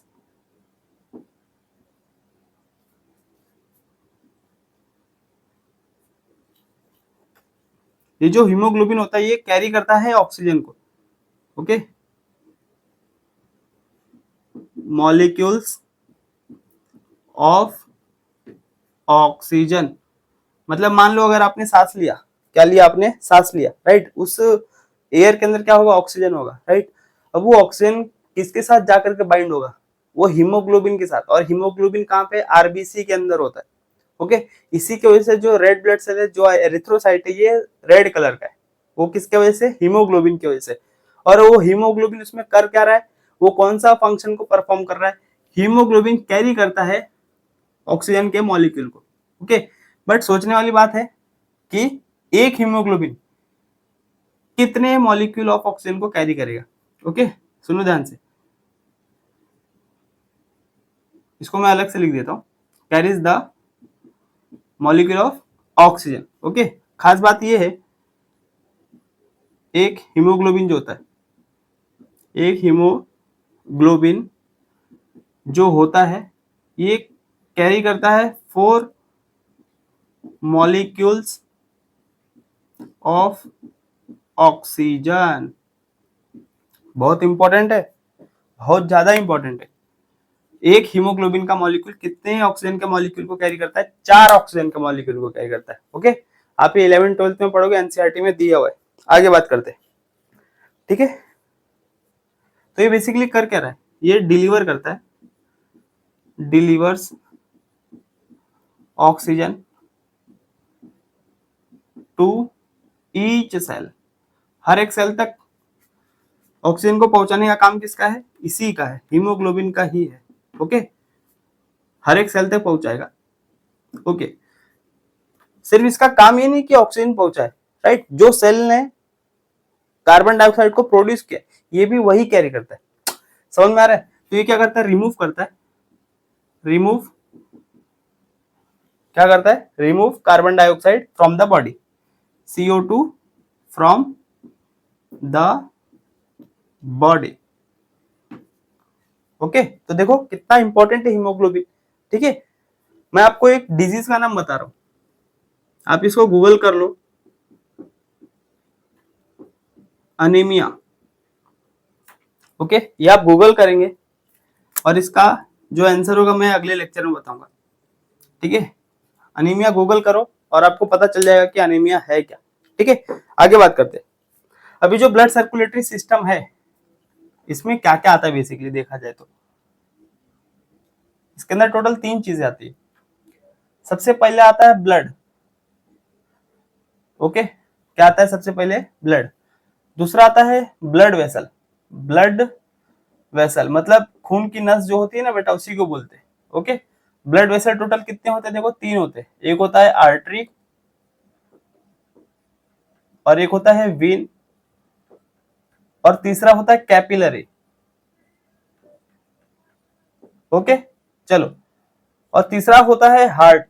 Speaker 1: ये जो हीमोग्लोबिन होता है ये कैरी करता है ऑक्सीजन को। ओके, मॉलिक्यूल्स ऑफ ऑक्सीजन, मतलब मान लो अगर आपने सांस लिया, क्या लिया आपने, सांस लिया, राइट, उस एयर के अंदर क्या होगा, ऑक्सीजन होगा, राइट। अब वो ऑक्सीजन किसके साथ जाकर के बाइंड होगा, वो हीमोग्लोबिन के साथ। और हीमोग्लोबिन कहाँ पे, आरबीसी के अंदर होता है। ओके, इसी की वजह से जो रेड ब्लड सेल है, जो एरिथ्रोसाइट है, ये रेड कलर का है। वो किसके वजह से? हीमोग्लोबिन की वजह से। और वो हीमोग्लोबिन उसमें कर क्या रहा है? वो कौन सा फंक्शन को परफॉर्म कर रहा है? हीमोग्लोबिन कैरी करता है ऑक्सीजन के मॉलिक्यूल को। ओके, बट सोचने वाली बात है कि एक हीमोग्लोबिन कितने मॉलिक्यूल ऑफ ऑक्सीजन को कैरी करेगा? ओके, सुनो ध्यान से, इसको मैं अलग से लिख देता हूं, carries the molecule of oxygen. Okay, खास बात ये है, एक हीमोग्लोबिन जो होता है, एक हीमोग्लोबिन जो होता है ये कैरी करता है 4 मॉलिक्यूल्स ऑफ ऑक्सीजन। बहुत इंपॉर्टेंट है, बहुत ज्यादा इंपॉर्टेंट है। एक हीमोग्लोबिन का मॉलिक्यूल कितने ऑक्सीजन के मॉलिक्यूल को कैरी करता है? 4 ऑक्सीजन के मॉलिक्यूल को कैरी करता है। ओके, आप ये 11th 12th में पढ़ोगे, एनसीईआरटी में दिया हुआ है। आगे बात करते हैं, ठीक है। तो ये बेसिकली कर क्या रहा है? ये डिलीवर करता है, delivers oxygen to each cell. हर एक सेल तक ऑक्सीजन को पहुंचाने का काम किसका है? इसी का है, हीमोग्लोबिन का ही है। ओके, हर एक सेल तक पहुंचाएगा। ओके, सिर्फ इसका काम ये नहीं कि ऑक्सीजन पहुंचाए, राइट? जो सेल ने कार्बन डाइऑक्साइड को प्रोड्यूस किया, ये भी वही कैरी करता है। समझ में आ रहा है? तो ये क्या करता है? रिमूव करता है, रिमूव क्या करता है? Remove carbon dioxide from the body, CO2 from the body. Okay, तो देखो कितना इंपॉर्टेंट है हीमोग्लोबिन। ठीक है, मैं आपको एक डिजीज का नाम बता रहा हूं, आप इसको गूगल कर लो, अनीमिया। ओके, ये आप गूगल करेंगे और इसका जो आंसर होगा मैं अगले लेक्चर में बताऊंगा। ठीक है, अनीमिया गूगल करो और आपको पता चल जाएगा कि अनीमिया है क्या। ठीक है, आगे बात करते हैं। अभी जो ब्लड सर्कुलेटरी सिस्टम है, इसमें क्या क्या आता है बेसिकली देखा जाए तो इसके अंदर टोटल 3 चीजें आती है। सबसे पहले आता है ब्लड। ओके, क्या आता है सबसे पहले? ब्लड। दूसरा आता है ब्लड वेसल। ब्लड वेसल मतलब खून की नस जो होती है ना बेटा, उसी को बोलते हैं। ओके, ब्लड वेसल टोटल कितने होते हैं? देखो 3 होते हैं। एक होता है आर्टरी और एक होता है वेन और तीसरा होता है कैपिलरी। ओके, चलो, और तीसरा होता है हार्ट।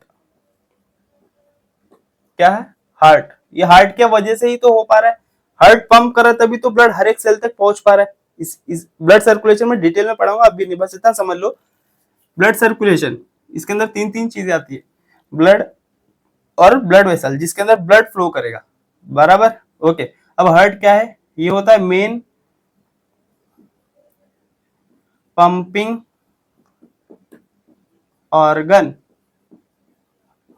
Speaker 1: क्या है? हार्ट। ये हार्ट के वजह से ही तो हो पा रहा है, हार्ट पंप कर रहा है तभी तो ब्लड हर एक सेल तक पहुंच पा रहा है। इस ब्लड सर्कुलेशन में डिटेल में पढ़ाऊंगा, अभी नहीं, बस इतना समझ लो। ब्लड सर्कुलेशन, इसके अंदर 3 चीजें आती है, ब्लड और ब्लड वेसल, जिसके अंदर ब्लड फ्लो करेगा, बराबर। ओके, अब हार्ट क्या है? ये होता है मेन पंपिंग ऑर्गन।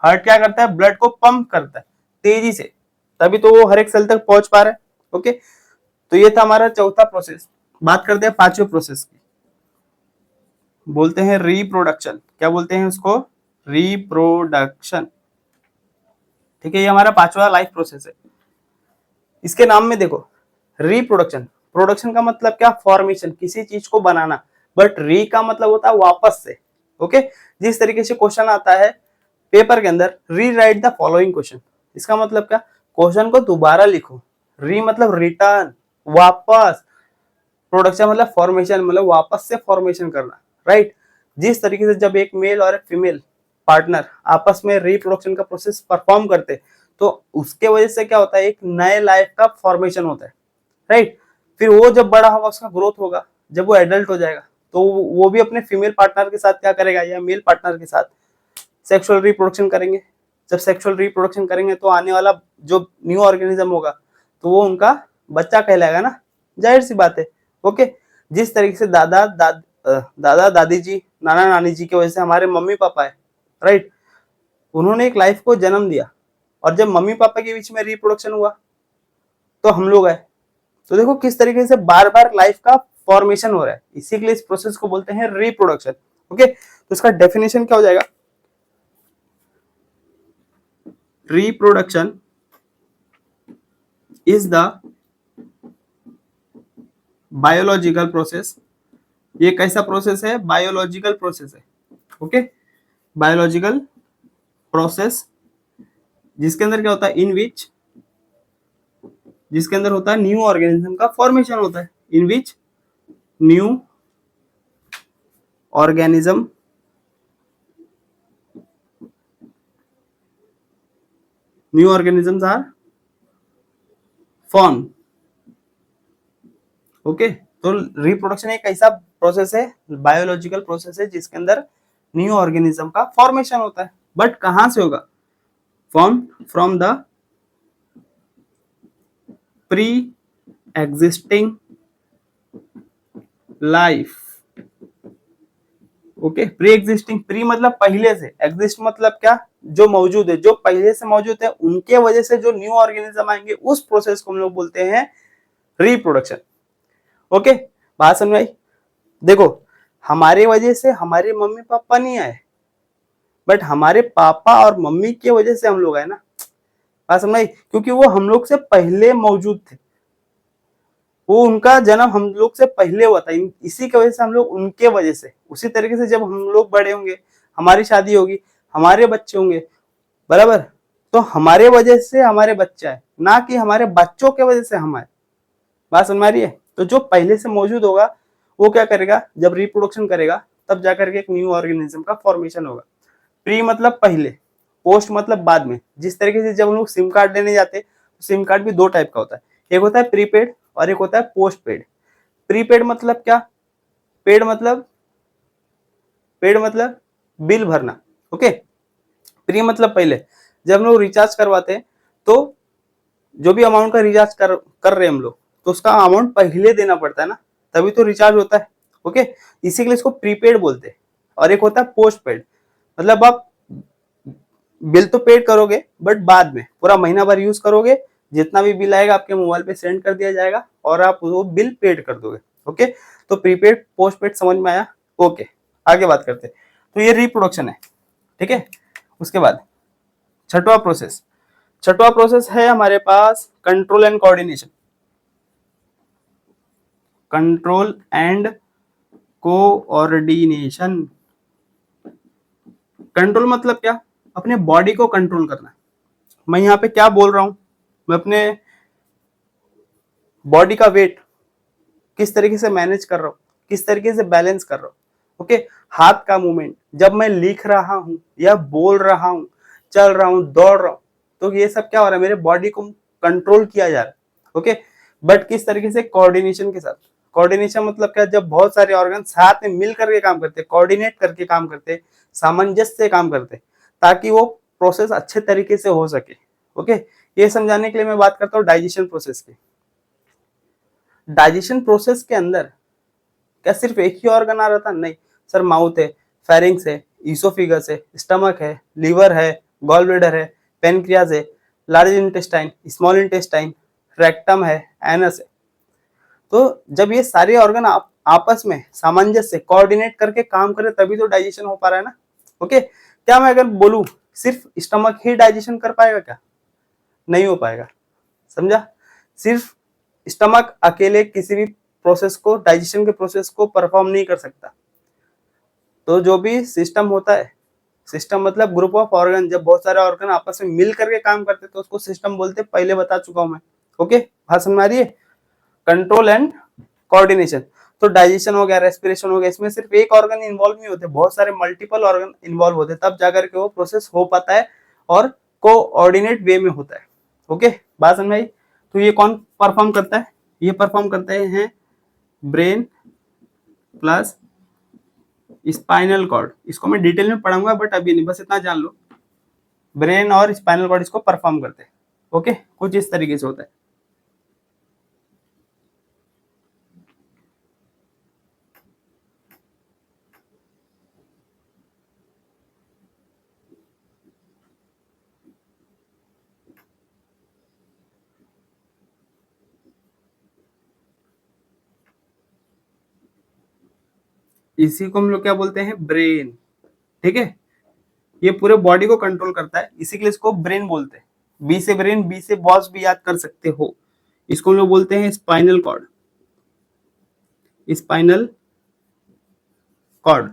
Speaker 1: हार्ट क्या करता है? ब्लड को पंप करता है तेजी से, तभी तो वो हर एक सेल तक पहुंच पा रहा है। ओके, तो ये था हमारा चौथा प्रोसेस। बात करते हैं 5वें प्रोसेस की, बोलते हैं रिप्रोडक्शन। क्या बोलते हैं उसको? रिप्रोडक्शन। ठीक है, ये हमारा 5वां लाइफ प्रोसेस है। इसके नाम में देखो, रिप्रोडक्शन, प्रोडक्शन का मतलब क्या? फॉर्मेशन, किसी चीज को बनाना, बट री का मतलब होता है वापस से। ओके, जिस तरीके से क्वेश्चन आता है पेपर के अंदर, री राइट द फॉलोइंग क्वेश्चन, इसका मतलब क्या? क्वेश्चन को दोबारा लिखो। री मतलब रिटर्न, वापस। प्रोडक्शन मतलब फॉर्मेशन, मतलब वापस से फॉर्मेशन करना, राइट? जिस तरीके से जब एक मेल और एक फीमेल पार्टनर आपस में रिप्रोडक्शन का प्रोसेस परफॉर्म करते, तो उसके वजह से क्या होता है? एक नए लाइफ का फॉर्मेशन होता है, राइट? फिर वो जब बड़ा होगा, उसका ग्रोथ होगा, जब वो एडल्ट हो जाएगा, तो वो भी अपने फीमेल पार्टनर के साथ क्या करेगा, या मेल पार्टनर के साथ सेक्सुअल रिप्रोडक्शन करेंगे। जब सेक्सुअल रिप्रोडक्शन करेंगे तो आने वाला जो न्यू ऑर्गेनिज्म होगा, तो वो उनका बच्चा कहलाएगा ना, जाहिर सी बात है। ओके, जिस तरीके से दादा दादी जी, नाना नानी जी की वजह से हमारे मम्मी पापा है, राइट? उन्होंने एक लाइफ को जन्म दिया, और जब मम्मी पापा के बीच में रिप्रोडक्शन हुआ तो हम लोग आए। तो देखो किस तरीके से बार बार लाइफ का फॉर्मेशन हो रहा है, इसी के लिए इस प्रोसेस को बोलते हैं रिप्रोडक्शन। ओके, तो इसका डेफिनेशन क्या हो जाएगा? Reproduction is the biological process. ये कैसा प्रोसेस है? बायोलॉजिकल प्रोसेस है। ओके, बायोलॉजिकल प्रोसेस जिसके अंदर क्या होता है? इन विच, जिसके अंदर होता है न्यू ऑर्गेनिज्म का फॉर्मेशन होता है। In which new organism are form. Okay, तो रिप्रोडक्शन एक ऐसा प्रोसेस है, बायोलॉजिकल प्रोसेस है जिसके अंदर न्यू ऑर्गेनिज्म का फॉर्मेशन होता है। बट कहां से होगा? Form from the pre existing life. Okay, pre existing, pre मतलब पहले से, एग्जिस्ट मतलब क्या? जो मौजूद है, जो पहले से मौजूद है, उनके वजह से जो न्यू ऑर्गेनिज्म आएंगे उस प्रोसेस को हम लोग बोलते हैं रिप्रोडक्शन। ओके, बात समझ आई? देखो, हमारे वजह से हमारे मम्मी पापा नहीं आए, बट हमारे पापा और मम्मी की वजह से हम लोग आए ना। बात समझ आई? क्योंकि वो हम लोग से पहले मौजूद थे, वो उनका जन्म हम लोग से पहले हुआ था, इसी की वजह से हम लोग उनके वजह से। उसी तरीके से जब हम लोग बड़े होंगे, हमारी शादी होगी, हमारे बच्चे होंगे, बराबर, तो हमारे वजह से हमारे बच्चे आए, ना कि हमारे बच्चों के वजह से हम आए। बात समझ आ रही है? तो जो पहले से मौजूद होगा वो क्या करेगा? जब रिप्रोडक्शन करेगा तब जाकर के एक न्यू ऑर्गेनिज्म का फॉर्मेशन होगा। प्री मतलब पहले, पोस्ट मतलब बाद में। जिस तरीके से जब हम लोग सिम कार्ड लेने जाते हैं, सिम कार्ड भी दो टाइप का होता है, एक होता है प्रीपेड और एक होता है पोस्ट पेड। प्रीपेड मतलब क्या? पेड मतलब बिल भरना। ओके, प्री मतलब पहले। जब हम लोग रिचार्ज करवाते हैं तो जो भी अमाउंट का रिचार्ज कर रहे हैं हम लोग, तो उसका अमाउंट पहले देना पड़ता है ना, तभी तो रिचार्ज होता है। ओके, इसी के लिए इसको प्रीपेड बोलते हैं। और एक होता है पोस्ट पेड, मतलब आप बिल तो पेड करोगे बट बाद में पूरा महीना भर यूज करोगे, जितना भी बिल आएगा आपके मोबाइल पे सेंड कर दिया जाएगा और आप वो बिल पेड कर दोगे। ओके, तो प्रीपेड पोस्ट पेड समझ में आया? ओके, आगे बात करते हैं। तो ये रिप्रोडक्शन है, ठीक है। उसके बाद छठवां प्रोसेस है हमारे पास control and coordination. Control and coordination. Control मतलब क्या? अपने बॉडी को कंट्रोल करना। मैं यहाँ पे क्या बोल रहा हूं? मैं अपने बॉडी का वेट किस तरीके से मैनेज कर रहा हूँ, किस तरीके से बैलेंस कर रहा हूँ। ओके, हाथ का मूवमेंट, जब मैं लिख रहा हूँ या बोल रहा हूँ, चल रहा हूँ, दौड़ रहा हूँ, तो ये सब क्या हो रहा है? मेरे बॉडी को कंट्रोल किया जा रहा है। ओके, बट किस तरीके से? कोऑर्डिनेशन के साथ। कोऑर्डिनेशन मतलब क्या? जब बहुत सारे ऑर्गन साथ में मिल करके काम करते, कोऑर्डिनेट करके काम करते, सामंजस्य से काम करते, ताकि वो प्रोसेस अच्छे तरीके से हो सके। ओके, ये समझाने के लिए मैं बात करता हूँ डाइजेशन प्रोसेस की। डाइजेशन प्रोसेस के अंदर क्या सिर्फ एक ही ऑर्गन आ रहा था? नहीं सर, माउथ है, फेरिंग्स है, ईसोफिगस है, स्टमक है, लीवर है, गॉल ब्लैडर है, पेनक्रियाज है, large intestine, small intestine, rectum है, एनस है। तो जब ये सारे ऑर्गन आपस में सामंजस्य कोऑर्डिनेट करके काम करे तभी तो डाइजेशन हो पा रहा है ना। ओके, क्या मैं अगर बोलूं सिर्फ स्टमक ही डाइजेशन कर पाएगा? क्या नहीं हो पाएगा? समझा? सिर्फ स्टमक अकेले किसी भी प्रोसेस को, डाइजेशन के प्रोसेस को परफॉर्म नहीं कर सकता। तो जो भी सिस्टम होता है, सिस्टम मतलब ग्रुप ऑफ ऑर्गन, जब बहुत सारे ऑर्गन आपस में मिल करके काम करते तो उसको सिस्टम बोलते, पहले बता चुका हूं मैं। ओके, बात समझ आ रही है? Control and coordination. तो डाइजेशन हो गया, रेस्पिरेशन हो गया, इसमें सिर्फ एक ऑर्गन इन्वॉल्व नहीं होते, बहुत सारे मल्टीपल ऑर्गन इन्वॉल्व होते, तब जाकर के वो प्रोसेस हो पाता है और कोऑर्डिनेट वे में होता है। ओके, बात समझ आई? तो ये कौन परफॉर्म करता है? ये परफॉर्म करते हैं ब्रेन प्लस स्पाइनल कॉर्ड। इसको मैं डिटेल में पढ़ाऊंगा बट अभी नहीं, बस इतना जान लो, ब्रेन और स्पाइनल कॉर्ड इसको परफॉर्म करते हैं। ओके, कुछ इस तरीके से होता है। इसी को हम लोग क्या बोलते हैं? ब्रेन। ठीक है, ये पूरे बॉडी को कंट्रोल करता है, इसी के लिए इसको ब्रेन बोलते हैं। बी से ब्रेन, बी से बॉस भी याद कर सकते हो। इसको हम लोग बोलते हैं स्पाइनल कॉर्ड, स्पाइनल कॉर्ड।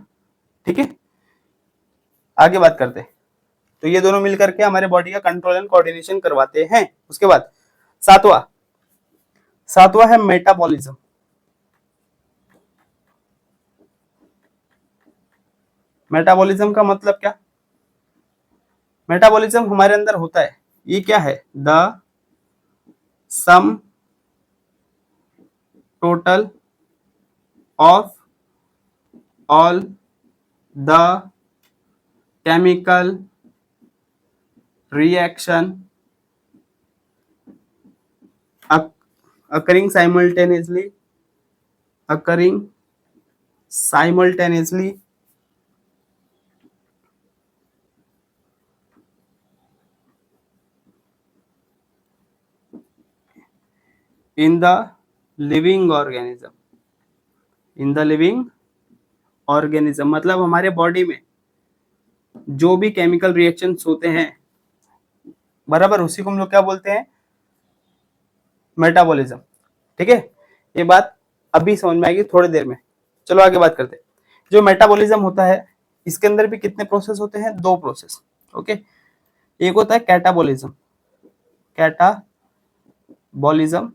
Speaker 1: ठीक है, आगे बात करते हैं। तो ये दोनों मिलकर के हमारे बॉडी का कंट्रोल एंड कोऑर्डिनेशन करवाते हैं। उसके बाद सातवां सातवां है मेटाबॉलिज्म। मेटाबॉलिज्म का मतलब क्या? मेटाबॉलिज्म हमारे अंदर होता है, ये क्या है? The sum total of all the chemical reaction occurring simultaneously in the living organism, in the living organism मतलब हमारे बॉडी में जो भी केमिकल रिएक्शंस होते हैं, बराबर, उसी को हम लोग क्या बोलते हैं? मेटाबॉलिज्म। ठीक है, ये बात अभी समझ में आएगी थोड़ी देर में। चलो आगे बात करते हैं। जो मेटाबॉलिज्म होता है, इसके अंदर भी कितने प्रोसेस होते हैं? 2 प्रोसेस। ओके, एक होता है कैटाबॉलिज्म, कैटाबॉलिज्म,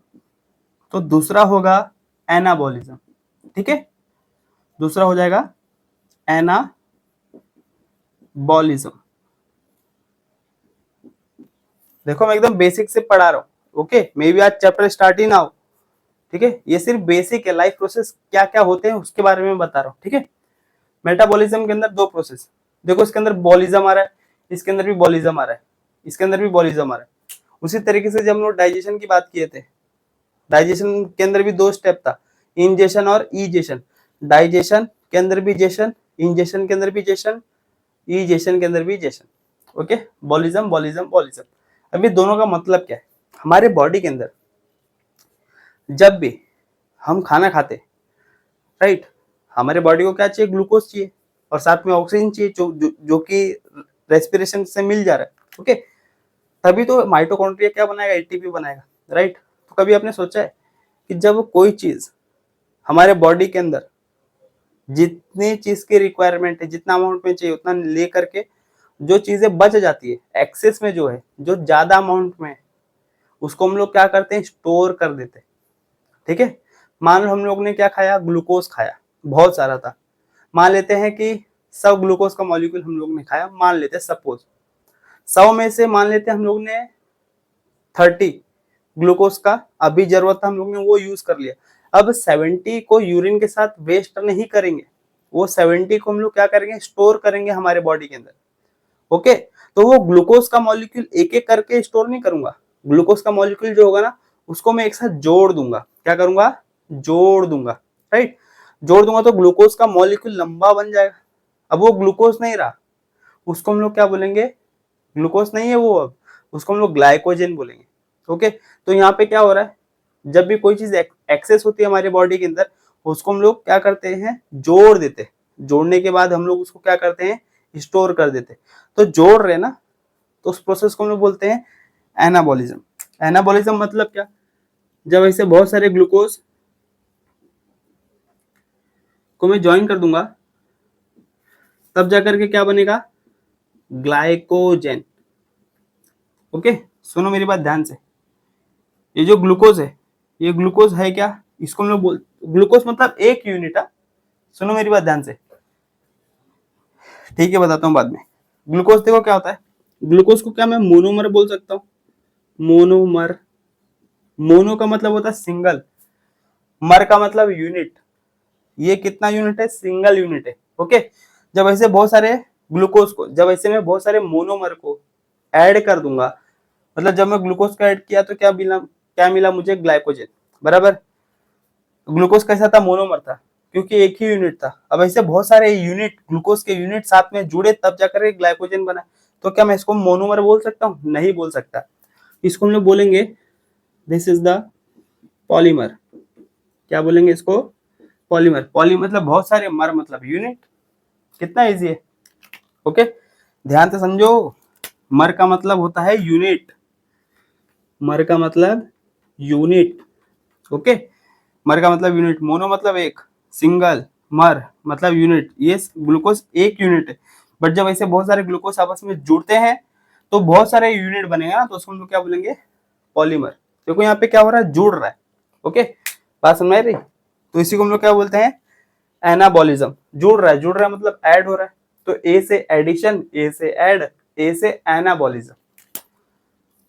Speaker 1: तो दूसरा होगा एनाबॉलिज्म। ठीक है, दूसरा हो जाएगा एनाबॉलिज्म। देखो मैं एकदम बेसिक से पढ़ा रहा हूँ। ओके, मे बी आज चैप्टर स्टार्ट ही ना हो। ठीक है, ये सिर्फ बेसिक है, लाइफ प्रोसेस क्या क्या होते हैं उसके बारे में बता रहा हूँ। ठीक है, मेटाबॉलिज्म के अंदर 2 प्रोसेस। देखो इसके अंदर बॉलिज्म आ रहा है, इसके अंदर भी बॉलिज्म आ रहा है, इसके अंदर भी बॉलिज्म आ रहा है। उसी तरीके से जब हम लोग डाइजेशन की बात किए थे, डाइजेशन के अंदर भी 2 स्टेप था, इंजेशन और ईजेशन। डाइजेशन के अंदर भी जेशन, इंजेशन के अंदर भी जेशन, ईजेशन के अंदर भी जेशन। ओके, बॉलिज्म बॉलिज्म बॉलिज्म। अभी दोनों का मतलब क्या है? हमारे बॉडी के अंदर जब भी हम खाना खाते, राइट, हमारे बॉडी को क्या चाहिए? ग्लूकोज चाहिए और साथ में ऑक्सीजन चाहिए, जो कि रेस्पिरेशन से मिल जा रहा है। ओके, तभी तो माइटोकॉन्ड्रिया क्या बनाएगा? एटीपी बनाएगा, राइट। तो कभी आपने सोचा है कि जब कोई चीज हमारे बॉडी के अंदर जितनी चीज की रिक्वायरमेंट है, जितना अमाउंट में चाहिए उतना ले करके जो चीजें बच जाती है, एक्सेस में जो है, जो ज्यादा अमाउंट में है, उसको हम लोग क्या करते हैं? स्टोर कर देते हैं। ठीक है, मान लो हम लोग ने क्या खाया? ग्लूकोज खाया, बहुत सारा था। मान लेते हैं कि 100 ग्लूकोज का मॉलिक्यूल हम लोग ने खाया, मान लेते हैं सपोज 100 में से मान लेते हैं हम लोग ने 30 ग्लूकोज का अभी जरूरत था, हम लोग ने वो यूज कर लिया। अब 70 को यूरिन के साथ वेस्ट नहीं करेंगे, वो 70 को हम लोग क्या करेंगे? स्टोर करेंगे हमारे बॉडी के अंदर। ओके, तो वो ग्लूकोज का मॉलिक्यूल एक एक करके स्टोर नहीं करूंगा, ग्लूकोज का मॉलिक्यूल जो होगा ना, उसको मैं एक साथ जोड़ दूंगा। क्या करूंगा? जोड़ दूंगा, राइट। जोड़ दूंगा तो ग्लूकोज का मॉलिक्यूल लंबा बन जाएगा। अब वो ग्लूकोज नहीं रहा, उसको हम लोग क्या बोलेंगे? ग्लूकोज नहीं है वो, अब उसको हम लोग ग्लाइकोजन बोलेंगे। ओके, तो यहाँ पे क्या हो रहा है? जब भी कोई चीज एक्सेस होती है हमारी बॉडी के अंदर, उसको हम लोग क्या करते हैं? जोड़ देते हैं। जोड़ने के बाद हम लोग उसको क्या करते हैं? स्टोर कर देते हैं। तो जोड़ रहे ना, तो उस प्रोसेस को हम लोग बोलते हैं एनाबॉलिज्म। एनाबॉलिज्म मतलब क्या? जब ऐसे बहुत सारे ग्लूकोज को मैं ज्वाइन कर दूंगा, तब जाकर के क्या बनेगा? ग्लाइकोजन। ओके, सुनो मेरी बात ध्यान से। ये जो ग्लूकोज है, ये ग्लूकोज है क्या? इसको हम लोग ग्लूकोज मतलब एक यूनिट है। सुनो मेरी बात ध्यान से, ठीक है, बताता हूँ बाद में। ग्लूकोज देखो क्या होता है, ग्लूकोज को क्या मैं मोनोमर बोल सकता हूँ? मोनोमर। मोनो का मतलब होता है सिंगल, मर का मतलब यूनिट। ये कितना यूनिट है? सिंगल यूनिट है। ओके, जब ऐसे बहुत सारे ग्लूकोज को, जब ऐसे मैं बहुत सारे मोनोमर को ऐड कर दूंगा, मतलब जब मैं ग्लूकोज का ऐड किया तो क्या मिला? क्या मिला मुझे? ग्लाइकोजन, बराबर। ग्लूकोज कैसा था? मोनोमर था, क्योंकि एक ही यूनिट था। अब ऐसे बहुत सारे यूनिट, ग्लूकोज के यूनिट साथ में जुड़े तब जाकर ग्लाइकोजन बना। तो क्या मैं इसको मोनोमर बोल सकता हूँ? नहीं बोल सकता। इसको हम लोग बोलेंगे दिस इज द पॉलीमर। क्या बोलेंगे इसको? पॉलीमर। पॉली मतलब बहुत सारे, मर मतलब यूनिट। कितना इजी है। ओके, ध्यान से समझो। मर का मतलब होता है यूनिट, मर का मतलब यूनिट। ओके, मर का मतलब यूनिट, मोनो मतलब एक, सिंगल, मर मतलब यूनिट। ये ग्लूकोज एक यूनिट है, बट जब ऐसे बहुत सारे ग्लूकोज आपस में जुड़ते हैं तो बहुत सारे यूनिट बनेगा ना, तो उसको हम लोग क्या बोलेंगे, पॉलीमर। देखो यहाँ पे क्या हो रहा है, जुड़ रहा है। ओके, बात समझ रही, तो इसी को हम लोग क्या बोलते हैं, एनाबॉलिज्म। जुड़ रहा है, जुड़ रहा है मतलब ऐड हो रहा है, तो ए से एडिशन, ए से ऐड, ए से एनाबॉलिज्म।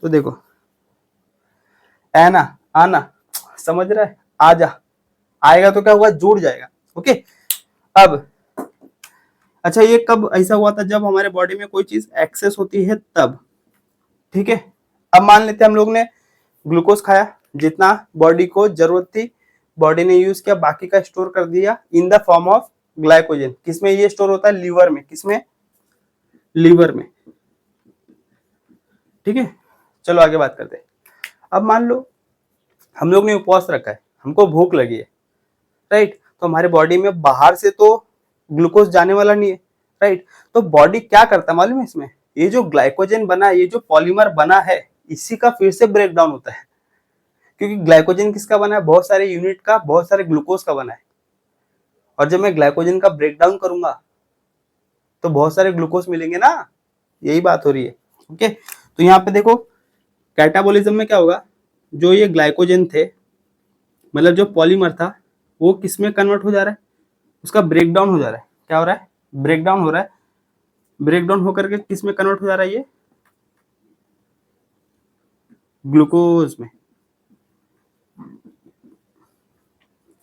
Speaker 1: तो देखो एना, आना, समझ रहा है, आजा, आएगा तो क्या होगा, जुड़ जाएगा। ओके, अब अच्छा ये कब ऐसा हुआ था, जब हमारे बॉडी में कोई चीज एक्सेस होती है तब। ठीक है, अब मान लेते हैं हम लोग ने ग्लूकोज खाया, जितना बॉडी को जरूरत थी बॉडी ने यूज किया, बाकी का स्टोर कर दिया in the form of glycogen. किसमें ये स्टोर होता है, लीवर में। किसमें, लीवर में। ठीक है, चलो आगे बात करते हैं। अब मान लो हम लोग ने उपवास रखा है, हमको भूख लगी है, राइट, तो हमारे बॉडी में बाहर से तो ग्लूकोज जाने वाला नहीं है, राइट, तो बॉडी क्या करता है मालूम है, इसमें ये जो ग्लाइकोजन बना है, ये जो पॉलीमर बना है, इसी का फिर से ब्रेक डाउन होता है। क्योंकि ग्लाइकोजन किसका बना है, बहुत सारे यूनिट का, बहुत सारे ग्लूकोज का बना है, और जब मैं ग्लाइकोजन का ब्रेक डाउन करूंगा तो बहुत सारे ग्लूकोज मिलेंगे ना, यही बात हो रही है। ओके, तो यहाँ पे देखो कैटाबोलिज्म में क्या होगा, जो ये ग्लाइकोजन थे, मतलब जो पॉलीमर था, वो किस में कन्वर्ट हो जा रहा है, उसका ब्रेक डाउन हो जा रहा है। क्या हो रहा है, ब्रेक डाउन हो रहा है। ब्रेक डाउन होकर के किस में कन्वर्ट हो जा रहा है, ये ग्लूकोज में।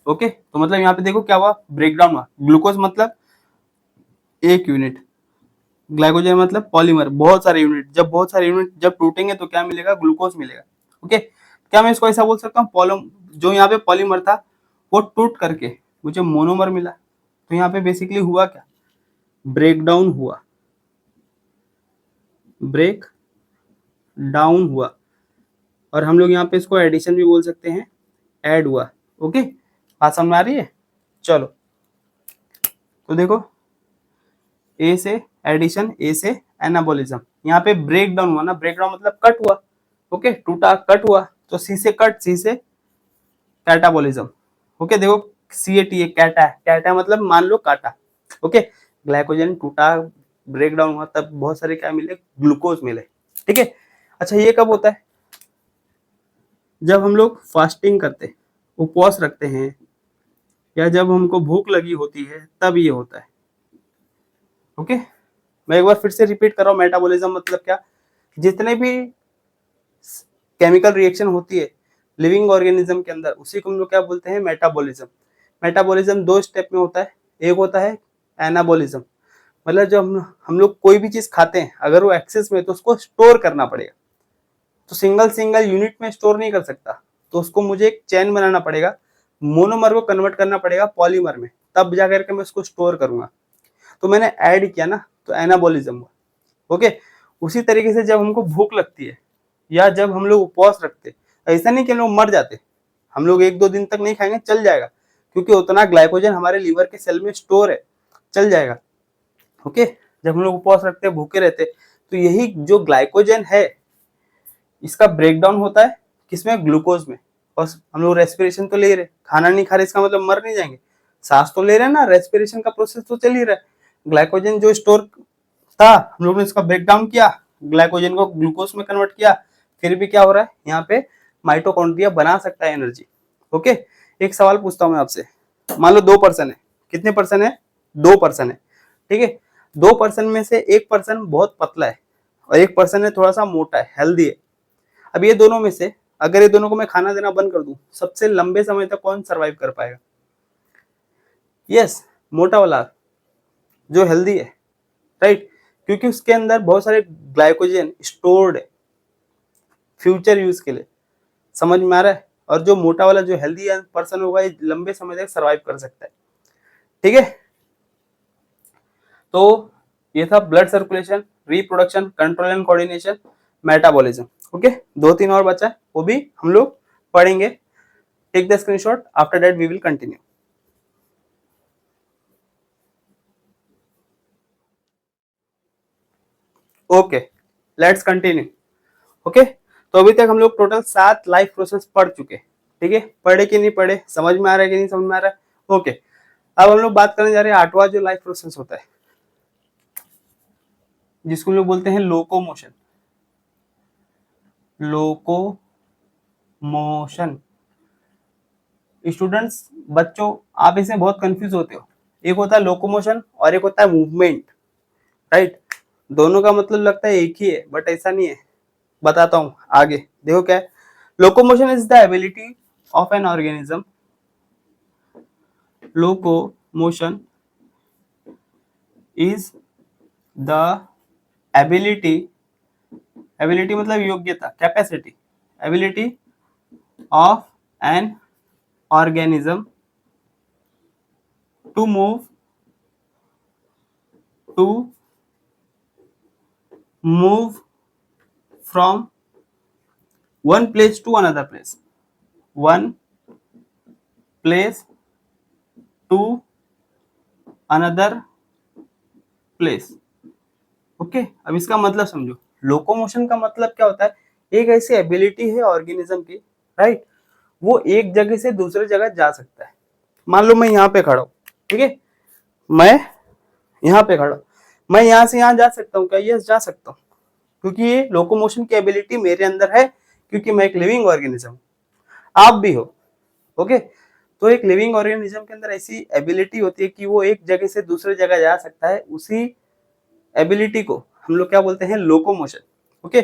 Speaker 1: ओके, तो मतलब यहाँ पे देखो क्या हुआ, ब्रेक डाउन हुआ। ग्लूकोज मतलब एक यूनिट, ग्लाइकोजन मतलब पॉलीमर बहुत सारे यूनिट। जब बहुत सारे यूनिट जब टूटेंगे तो क्या मिलेगा, ग्लूकोज मिलेगा। ओके, क्या मैं इसको ऐसा बोल सकता हूँ, पॉलम जो यहाँ पे पॉलीमर था वो टूट करके मुझे मोनोमर मिला। तो यहाँ पे बेसिकली हुआ क्या, ब्रेक डाउन हुआ, ब्रेक डाउन हुआ, और हम लोग यहाँ पे इसको एडिशन भी बोल सकते हैं, ऐड हुआ। ओके, बात समझ में आ रही है। चलो तो देखो, ए से एडिशन, ए से एनाबोलिज्म, यहाँ पे ब्रेक डाउन हुआ ना, ब्रेक डाउन मतलब कट हुआ। ओके, टूटा, कट हुआ, तो सी से कट, सी से कैटाबोलिज्म। ओके, देखो सी ए टी ए, कैटा, कैटा मतलब मान लो काटा। ओके, ग्लाइकोजन टूटा, ब्रेक डाउन हुआ, तब बहुत सारे क्या मिले, ग्लूकोज मिले। ठीक है, अच्छा ये कब होता है, जब हम लोग फास्टिंग करते, उपवास रखते हैं, या जब हमको भूख लगी होती है, तब ये होता है। ओके, मैं एक बार फिर से रिपीट कर रहा हूँ, मेटाबॉलिज्म मतलब क्या, जितने भी केमिकल रिएक्शन होती है लिविंग ऑर्गेनिज्म के अंदर, उसी को हम लोग क्या बोलते हैं, मेटाबॉलिज्म। मेटाबॉलिज्म दो स्टेप में होता है, एक होता है एनाबॉलिज्म, मतलब जब हम लोग कोई भी चीज खाते हैं, अगर वो एक्सेस में, तो उसको स्टोर करना पड़ेगा। तो सिंगल सिंगल यूनिट में स्टोर नहीं कर सकता, तो उसको मुझे एक चेन बनाना पड़ेगा, मोनोमर को कन्वर्ट करना पड़ेगा पॉलीमर में, तब जाकर के मैं उसको स्टोर करूंगा। तो मैंने ऐड किया ना, तो एनाबॉलिज्म हुआ। ओके, उसी तरीके से जब हमको भूख लगती है, या जब हम लोग उपवास रखते, ऐसा नहीं कि हम लोग मर जाते, हम लोग एक दो दिन तक नहीं खाएंगे, चल जाएगा, क्योंकि उतना ग्लाइकोजन हमारे लीवर के सेल में स्टोर है, चल जाएगा। ओके, जब हम लोग उपवास रखते, भूखे रहते, तो यही जो ग्लाइकोजन है, इसका ब्रेकडाउन होता है किसमें, ग्लूकोज में। और हम लोग रेस्पिरेशन तो ले रहे, खाना नहीं खा रहे, इसका मतलब मर नहीं जाएंगे, सांस तो ले रहे हैं ना, रेस्पिरेशन का प्रोसेस तो चल ही रहा है। ग्लाइकोजन जो स्टोर था, हम लोग ने इसका ब्रेकडाउन किया, ग्लाइकोजन को ग्लूकोज में कन्वर्ट किया, फिर भी क्या हो रहा है, यहाँ पे माइटोकॉन्ड्रिया बना सकता है एनर्जी। ओके, एक सवाल पूछता हूँ मैं आपसे, मान लो 2% है, कितने पर्सन है, 2% है। ठीक है, 2% में से एक पर्सन बहुत पतला है, और एक पर्सन है थोड़ा सा मोटा है, हेल्दी है। अब ये दोनों में से अगर ये दोनों को मैं खाना देना बंद कर दूं, सबसे लंबे समय तक कौन सरवाइव कर पाएगा, यस, मोटा वाला जो हेल्दी है, राइट, क्योंकि उसके अंदर बहुत सारे ग्लाइकोजन स्टोर्ड है फ्यूचर यूज के लिए। समझ में आ रहा है, और जो मोटा वाला जो हेल्दी पर्सन होगा, ये लंबे समय तक सरवाइव कर सकता है। ठीक है, तो ये था blood circulation, reproduction, control and coordination, metabolism. Okay, दो तीन और बचा है, वो भी हम लोग पढ़ेंगे। Take the screenshot, after that we will continue. Okay, let's continue. Okay, तो अभी तक हम लोग टोटल 7 लाइफ प्रोसेस पढ़ चुके, ठीक है। पढ़े कि नहीं पढ़े, समझ में आ रहा है कि नहीं समझ में आ रहा है, ओके। अब हम लोग बात करने जा रहे हैं 8वां जो लाइफ प्रोसेस होता है, जिसको हम लोग बोलते हैं लोकोमोशन। लोकोमोशन स्टूडेंट्स, बच्चों, आप इसमें बहुत कंफ्यूज होते हो। एक होता है लोकोमोशन और एक होता है मूवमेंट, राइट। दोनों का मतलब लगता है एक ही है, बट ऐसा नहीं है। बताता हूं आगे, देखो क्या है। Locomotion is the ability of an organism. Locomotion is the ability, ability मतलब योग्यता, capacity, ability of an organism to move, to move from one place to another place, one place to another place, okay. अब इसका मतलब समझो, locomotion का मतलब क्या होता है, एक ऐसी एबिलिटी है ऑर्गेनिज्म की, राइट, वो एक जगह से दूसरे जगह जा सकता है। मान लो मैं यहाँ पे खड़ा हूँ, ठीक है, मैं यहाँ पे खड़ा हूँ, मैं यहाँ से यहाँ जा सकता हूँ क्या? यस, जा सकता हूँ, क्योंकि ये लोकोमोशन की एबिलिटी मेरे अंदर है, क्योंकि मैं एक लिविंग ऑर्गेनिज्म हूँ, आप भी हो, ओके। तो एक लिविंग ऑर्गेनिज्म के अंदर ऐसी एबिलिटी होती है कि वो एक जगह से दूसरे जगह जा सकता है, उसी एबिलिटी को हम लोग क्या बोलते हैं? Locomotion, okay.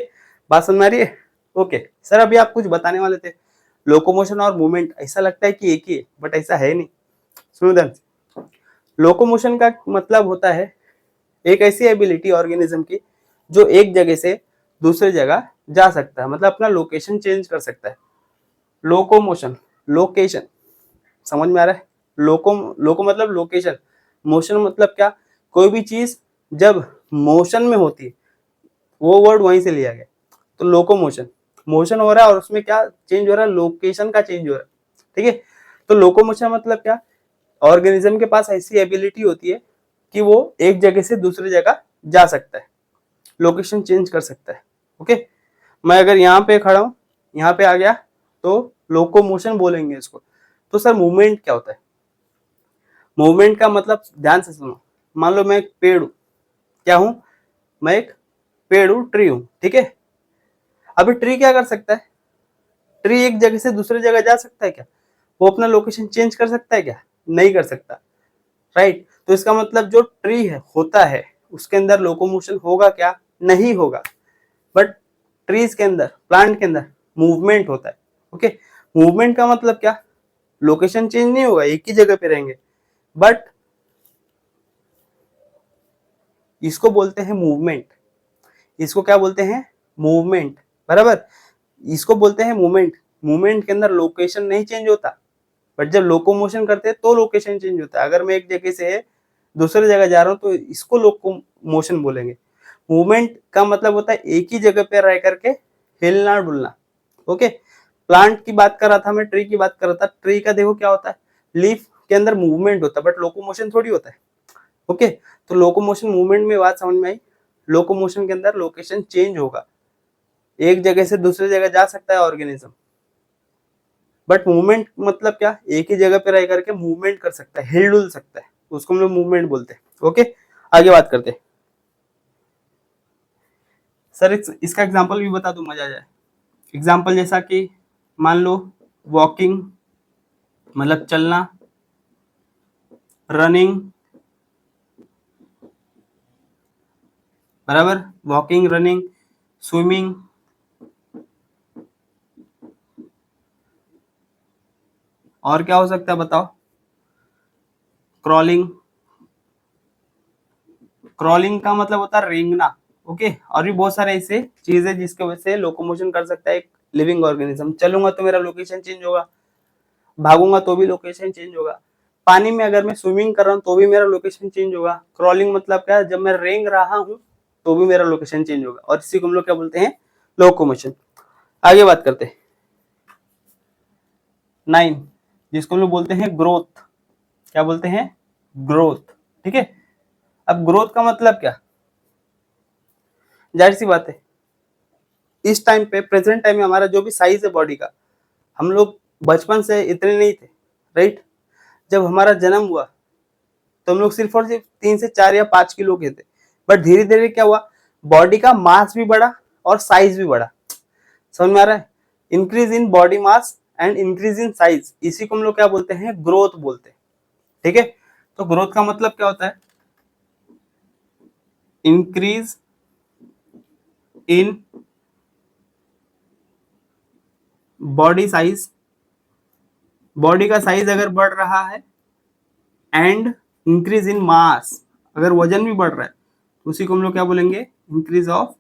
Speaker 1: बात समझ में आ रही है? ओके सर, अभी आप कुछ बताने वाले थे, लोकोमोशन और मूवमेंट ऐसा लगता है कि एक ही है, बट ऐसा है नहीं। सुनो ध्यान से, लोकोमोशन का मतलब होता है एक ऐसी एबिलिटी ऑर्गेनिज्म की जो एक जगह से दूसरे जगह जा सकता है, मतलब अपना लोकेशन चेंज कर सकता है। लोकोमोशन, लोकेशन, समझ में आ रहा है? लोको मतलब लोकेशन, मोशन मतलब क्या? कोई भी चीज जब मोशन में होती है, वो वर्ड वहीं से लिया गया। तो लोकोमोशन, मोशन हो रहा है और उसमें क्या चेंज हो रहा है? लोकेशन का चेंज हो रहा है, ठीक है। तो लोकोमोशन मतलब क्या? ऑर्गेनिज्म के पास ऐसी एबिलिटी होती है कि वो एक जगह से दूसरी जगह जा सकता है, लोकेशन चेंज कर सकता है, ओके। मैं अगर यहाँ पे खड़ा हूँ, यहाँ पे आ गया, तो लोकोमोशन बोलेंगे इसको। तो सर मूवमेंट क्या होता है? मूवमेंट का मतलब ध्यान से सुनो, मान लो मैं एक पेड़ हूं, क्या हूं? मैं एक पेड़ हूं, ट्री हूं, ठीक है। अभी ट्री क्या कर सकता है? ट्री एक जगह से दूसरी जगह जा सकता है क्या? वो अपना लोकेशन चेंज कर सकता है क्या? नहीं कर सकता, राइट। तो इसका मतलब जो ट्री है होता है उसके अंदर लोकोमोशन होगा क्या? नहीं होगा। बट ट्रीज के अंदर, प्लांट के अंदर मूवमेंट होता है, ओके। मूवमेंट का मतलब क्या? लोकेशन चेंज नहीं होगा, एक ही जगह पे रहेंगे, बट इसको बोलते हैं मूवमेंट। इसको क्या बोलते हैं? मूवमेंट, बराबर। इसको बोलते हैं मूवमेंट। मूवमेंट के अंदर लोकेशन नहीं चेंज होता, बट जब लोकोमोशन करते हैं तो लोकेशन चेंज होता है। अगर मैं एक जगह से दूसरी जगह जा रहा हूँ तो इसको लोकोमोशन बोलेंगे। मूवमेंट का मतलब होता है एक ही जगह पे रह करके हिलना डुलना, ओके। प्लांट की बात कर रहा था मैं, ट्री की बात कर रहा था। ट्री का देखो क्या होता है, लीफ के अंदर मूवमेंट होता है, बट लोकोमोशन थोड़ी होता है, ओके। तो लोकोमोशन मूवमेंट में बात समझ में आई। लोकोमोशन के अंदर लोकेशन चेंज होगा, एक जगह से दूसरी जगह जा सकता है ऑर्गेनिज्म, बट मूवमेंट मतलब क्या? एक ही जगह पे रह करके मूवमेंट कर सकता है, हिल डुल सकता है, उसको हम लोग मूवमेंट बोलते हैं, ओके। आगे बात करते हैं। सर इसका एग्जांपल भी बता दूं, मजा आ जाए। एग्जांपल जैसा कि मान लो वॉकिंग मतलब चलना, रनिंग, बराबर, वॉकिंग, रनिंग, स्विमिंग, और क्या हो सकता है बताओ? क्रॉलिंग, क्रॉलिंग का मतलब होता है रेंगना, ओके। और भी बहुत सारे ऐसे चीज है जिसके वजह से लोकोमोशन कर सकता है एक लिविंग ऑर्गेनिज्म। चलूंगा तो मेरा लोकेशन चेंज होगा, भागूंगा तो भी लोकेशन चेंज होगा, पानी में अगर मैं स्विमिंग कर रहा हूँ तो भी मेरा लोकेशन चेंज होगा। क्रॉलिंग मतलब क्या है? जब मैं रेंग रहा हूँ तो भी मेरा लोकेशन चेंज होगा, और इसी को हम लोग क्या बोलते हैं? लोकोमोशन। आगे बात करते हैं 9, जिसको हम लोग बोलते हैं ग्रोथ। क्या बोलते हैं? ग्रोथ, ठीक है। अब ग्रोथ का मतलब क्या? जाहिर सी बात है, इस टाइम पे प्रेजेंट टाइम में हमारा जो भी साइज है बॉडी का, हम लोग बचपन से इतने नहीं थे, राइट। जब हमारा जन्म हुआ तो हम लोग सिर्फ और सिर्फ 3 से 4 या 5 किलो के थे, बट धीरे धीरे क्या हुआ, बॉडी का मास भी बढ़ा और साइज भी बढ़ा। समझ में आ रहा है? Increase in body mass and increase in size, इसी को हम लोग क्या बोलते हैं, ग्रोथ बोलते हैं। ठीक है, तो ग्रोथ का मतलब क्या होता है, increase in body size, body का साइज अगर बढ़ रहा है, एंड इंक्रीज इन मास, अगर वजन भी बढ़ रहा है तो उसी को हम लोग क्या बोलेंगे, इंक्रीज ऑफ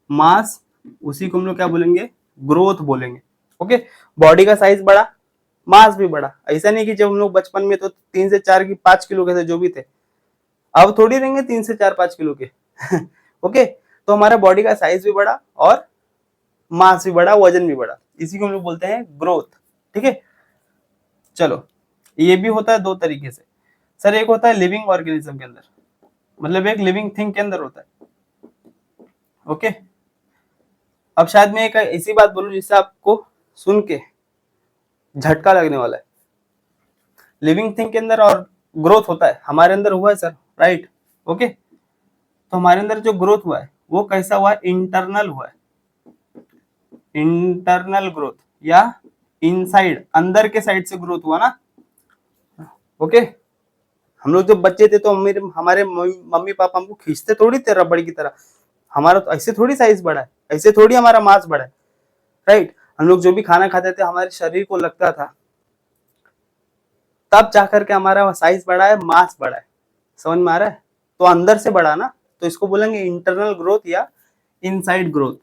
Speaker 1: मास, उसी को हम लोग क्या बोलेंगे, ग्रोथ बोलेंगे। ओके, बॉडी का साइज बढ़ा, मास भी बढ़ा। ऐसा नहीं कि जब हम लोग बचपन में तो 3 से 4 5 किलो के थे जो भी थे, अब थोड़ी रहेंगे 3 से 4 5 किलो के ओके, तो हमारा बॉडी का साइज भी बढ़ा और मास भी बढ़ा, वजन भी बढ़ा, इसी को हम लोग बोलते हैं ग्रोथ। ठीक है, चलो, ये भी होता है 2 तरीके से। सर एक होता है लिविंग ऑर्गेनिज्म के अंदर, मतलब एक लिविंग थिंग के अंदर होता है। ओके, अब शायद मैं एक ऐसी बात बोलूं जिससे आपको सुन के झटका लगने वाला है। लिविंग थिंग के अंदर और ग्रोथ होता है, हमारे अंदर हुआ है सर, राइट। ओके, तो हमारे अंदर जो ग्रोथ हुआ है वो कैसा हुआ है, इंटरनल हुआ है, इंटरनल ग्रोथ, या इनसाइड, अंदर के साइड से ग्रोथ हुआ ना। ओके, हम लोग जब बच्चे थे तो हमारे मम्मी पापा हमको खींचते थोड़ी थे रबड़ की तरह, हमारा तो ऐसे थोड़ी साइज बढ़ा है, ऐसे थोड़ी हमारा मास बढ़ा है, राइट। हम लोग जो भी खाना खाते थे हमारे शरीर को लगता था, तब जाकर के हमारा साइज बढ़ा है, मास बढ़ा है। समझ में आ रहा है? तो अंदर से बढ़ा ना, तो इसको बोलेंगे इंटरनल ग्रोथ या इनसाइड ग्रोथ।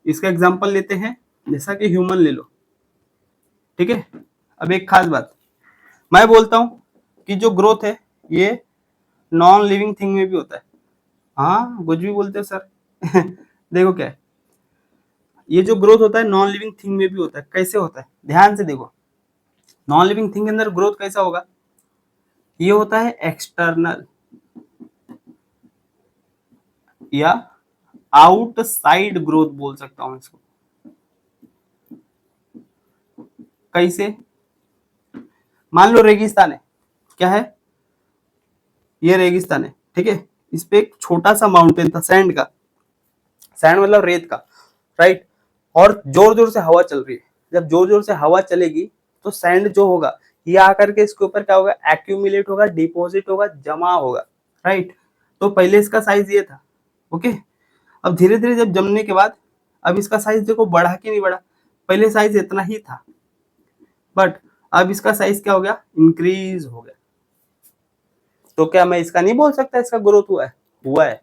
Speaker 1: इसका एग्जांपल लेते हैं, जैसा कि ह्यूमन ले लो। ठीक है, अब एक खास बात मैं बोलता हूं कि जो ग्रोथ है ये नॉन लिविंग थिंग में भी होता है। हाँ, कुछ भी बोलते हो सर देखो क्या है, ये जो ग्रोथ होता है नॉन लिविंग थिंग में भी होता है। कैसे होता है, ध्यान से देखो। नॉन लिविंग थिंग के अंदर ग्रोथ कैसा होगा, ये होता है एक्सटर्नल या आउटसाइड ग्रोथ बोल सकता हूं इसको। कैसे, मान लो रेगिस्तान है, क्या है, ये रेगिस्तान है, ठीक है, इस पे एक छोटा सा माउंटेन था सैंड का, सैंड मतलब रेत का, राइट। और जोर जोर से हवा चल रही है, जब जोर जोर से हवा चलेगी तो सैंड जो होगा ये आकर के इसके ऊपर क्या होगा, एक्यूमुलेट होगा, डिपॉजिट होगा, जमा होगा, राइट। तो पहले इसका साइज ये था। ओके, अब धीरे धीरे जब जमने के बाद अब इसका साइज देखो बढ़ा कि नहीं बढ़ा, पहले साइज इतना ही था, बट अब इसका साइज क्या हो गया, इंक्रीज हो गया। तो क्या मैं इसका नहीं बोल सकता इसका ग्रोथ हुआ है? हुआ है।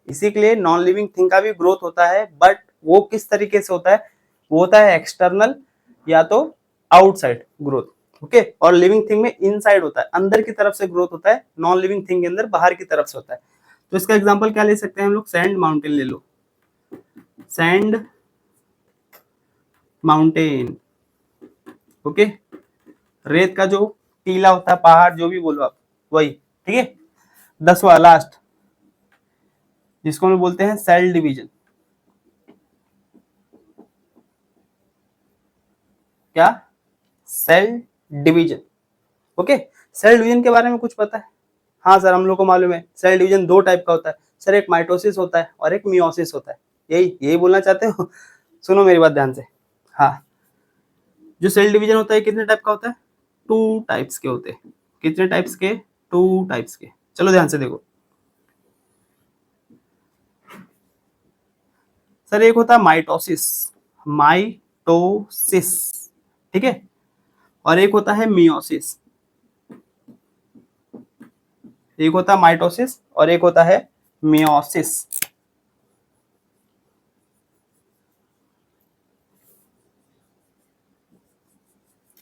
Speaker 1: इसी के लिए नॉन लिविंग थिंग का भी ग्रोथ होता है, बट वो किस तरीके से होता है, वो होता है एक्सटर्नल या तो आउटसाइड ग्रोथ। ओके, और लिविंग थिंग में इनसाइड होता है, अंदर की तरफ से ग्रोथ होता है। नॉन लिविंग थिंग के अंदर बाहर की तरफ से होता है। तो इसका एग्जांपल क्या ले सकते हैं हम लोग, सैंड माउंटेन ले लो, सैंड माउंटेन। ओके, रेत का जो टीला होता है, पहाड़ जो भी बोलो आप, वही। ठीक है, 10वां लास्ट, जिसको हम बोलते हैं सेल डिवीजन। क्या, cell division. Okay, cell division के बारे में कुछ पता है? हाँ सर, हम लोग को मालूम है सेल डिवीजन 2 टाइप का होता है सर, एक माइटोसिस होता है और एक मियोसिस होता है। यही यही बोलना चाहते हो सुनो मेरी बात ध्यान से। हाँ, जो सेल डिवीजन होता है कितने टाइप का होता है, 2 टाइप्स के होते हैं। कितने टाइप्स के, 2 टाइप्स के। चलो ध्यान से देखो सर, एक होता है माइटोसिस, माइटोसिस, ठीक है, और एक होता है मियोसिस। एक होता है माइटोसिस और एक होता है मियोसिस।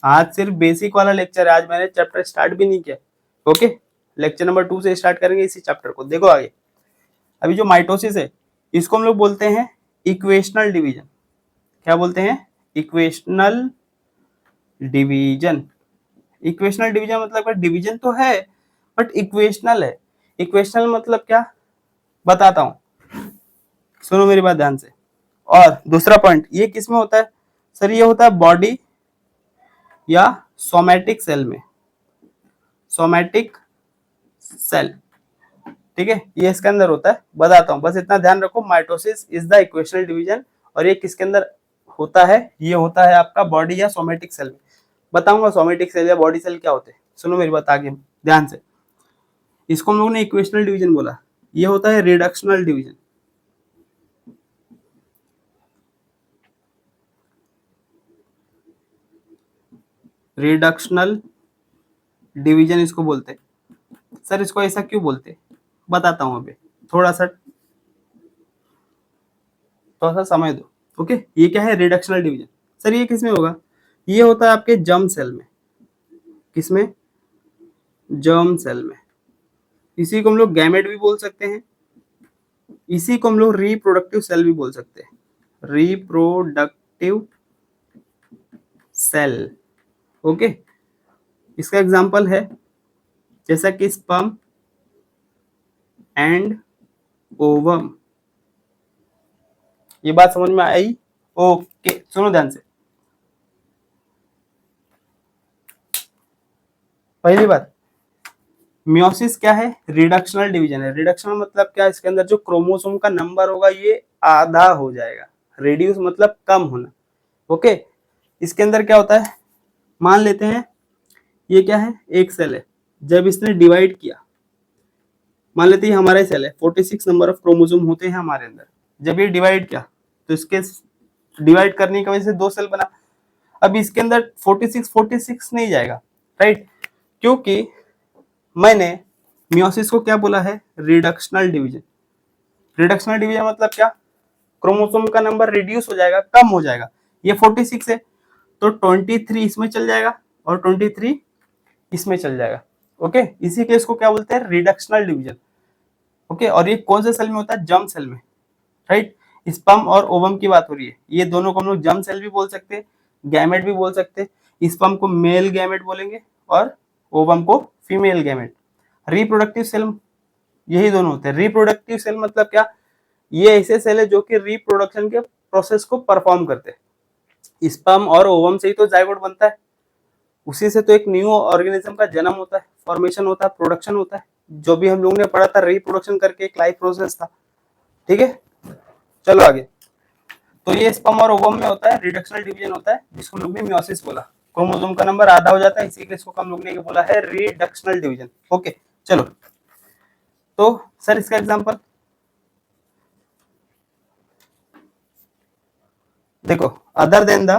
Speaker 1: आज सिर्फ बेसिक वाला लेक्चर है, आज मैंने चैप्टर स्टार्ट भी नहीं किया। ओके, लेक्चर नंबर 2 से स्टार्ट करेंगे इसी चैप्टर को। देखो आगे, अभी जो माइटोसिस है इसको हम लोग बोलते हैं इक्वेशनल डिवीजन। क्या बोलते हैं, इक्वेशनल डिवीजन। इक्वेशनल डिवीजन मतलब डिवीजन तो है बट इक्वेशनल है। इक्वेशनल मतलब क्या, बताता हूं। सुनो मेरी बात ध्यान से। और दूसरा पॉइंट ये किस में होता है सर, ये होता है बॉडी या सोमैटिक सेल में, सोमैटिक सेल, ठीक है, ये इसके अंदर होता है। बताता हूँ, बस इतना ध्यान रखो, mitosis is the equational division, और ये किसके अंदर होता है, ये होता है आपका बॉडी या सोमैटिक सेल में। बताऊंगा सोमैटिक सेल या बॉडी सेल क्या होते हैं, सुनो मेरी बात आगे ध्यान से। इसको हम लोगों ने इक्वेशनल डिवीजन बोला, ये होता है रिडक्शनल डिवीजन। रिडक्शनल डिवीजन इसको बोलते हैं। सर इसको ऐसा क्यों बोलते हैं, बताता हूं अभी, थोड़ा सा समय दो। ओके, ये क्या है रिडक्शनल डिवीजन। सर ये किसमें होगा, ये होता है आपके जर्म सेल में। किसमें, जर्म सेल में। इसी को हम लोग गैमेट भी बोल सकते हैं, इसी को हम लोग रिप्रोडक्टिव सेल भी बोल सकते हैं, रिप्रोडक्टिव सेल। ओके, इसका एग्जांपल है जैसा कि स्पर्म एंड ओवम। ये बात समझ में आई? ओके, सुनो ध्यान से। पहली बात, मियोसिस क्या है, रिडक्शनल डिवीजन है। रिडक्शनल मतलब क्या, इसके अंदर जो क्रोमोसोम का नंबर होगा ये आधा हो जाएगा। रिड्यूस मतलब कम होना। ओके, इसके अंदर क्या होता है, मान लेते हैं ये क्या है, एक सेल है, जब इसने डिवाइड किया, मान लेते हैं हमारा सेल है, 46 नंबर ऑफ क्रोमोसोम होते हैं हमारे अंदर। जब ये डिवाइड किया तो इसके डिवाइड करने की वजह से 2 सेल बना। अब इसके अंदर 46 नहीं जाएगा, राइट, क्योंकि मैंने मियोसिस को क्या बोला है, रिडक्शनल डिवीजन। रिडक्शनल डिवीजन मतलब क्या, क्रोमोसोम का नंबर रिड्यूस हो जाएगा, कम हो जाएगा। ये 46 है तो 23 इसमें चल जाएगा और 23 इसमें चल जाएगा। ओके, इसी केस को क्या बोलते हैं, रिडक्शनल डिवीजन। ओके, और ये कौन से सेल में होता है, जर्म सेल में, राइट। स्पर्म और ओवम की बात हो रही है, ये दोनों को हम लोग जर्म सेल भी बोल सकते हैं, गैमेट भी बोल सकते हैं। स्पर्म को मेल गैमेट बोलेंगे और ओवम को फीमेल गैमेट। रिप्रोडक्टिव सेल यही दोनों होते हैं। रिप्रोडक्टिव सेल मतलब क्या, ये ऐसे सेल है जो कि रिप्रोडक्शन के प्रोसेस को परफॉर्म करते हैं। स्पर्म और ओवम से ही तो जाइगोट बनता है, उसी से तो एक न्यू ऑर्गेनिज्म का जन्म होता है, फॉर्मेशन होता है, प्रोडक्शन होता है। जो भी हम लोगों ने पढ़ा था रिप्रोडक्शन करके एक लाइफ प्रोसेस था, ठीक है। चलो आगे, तो ये स्पर्म और ओवम में होता है, रिडक्शनल डिवीजन होता है, जिसको लोग ने मियोसिस बोला। क्रोमोसोम का नंबर आधा हो जाता है, इसी के इसको हम लोग ने बोला है रिडक्शनल डिवीजन। ओके, चलो, तो सर इसका एग्जांपल देखो, अदर देन द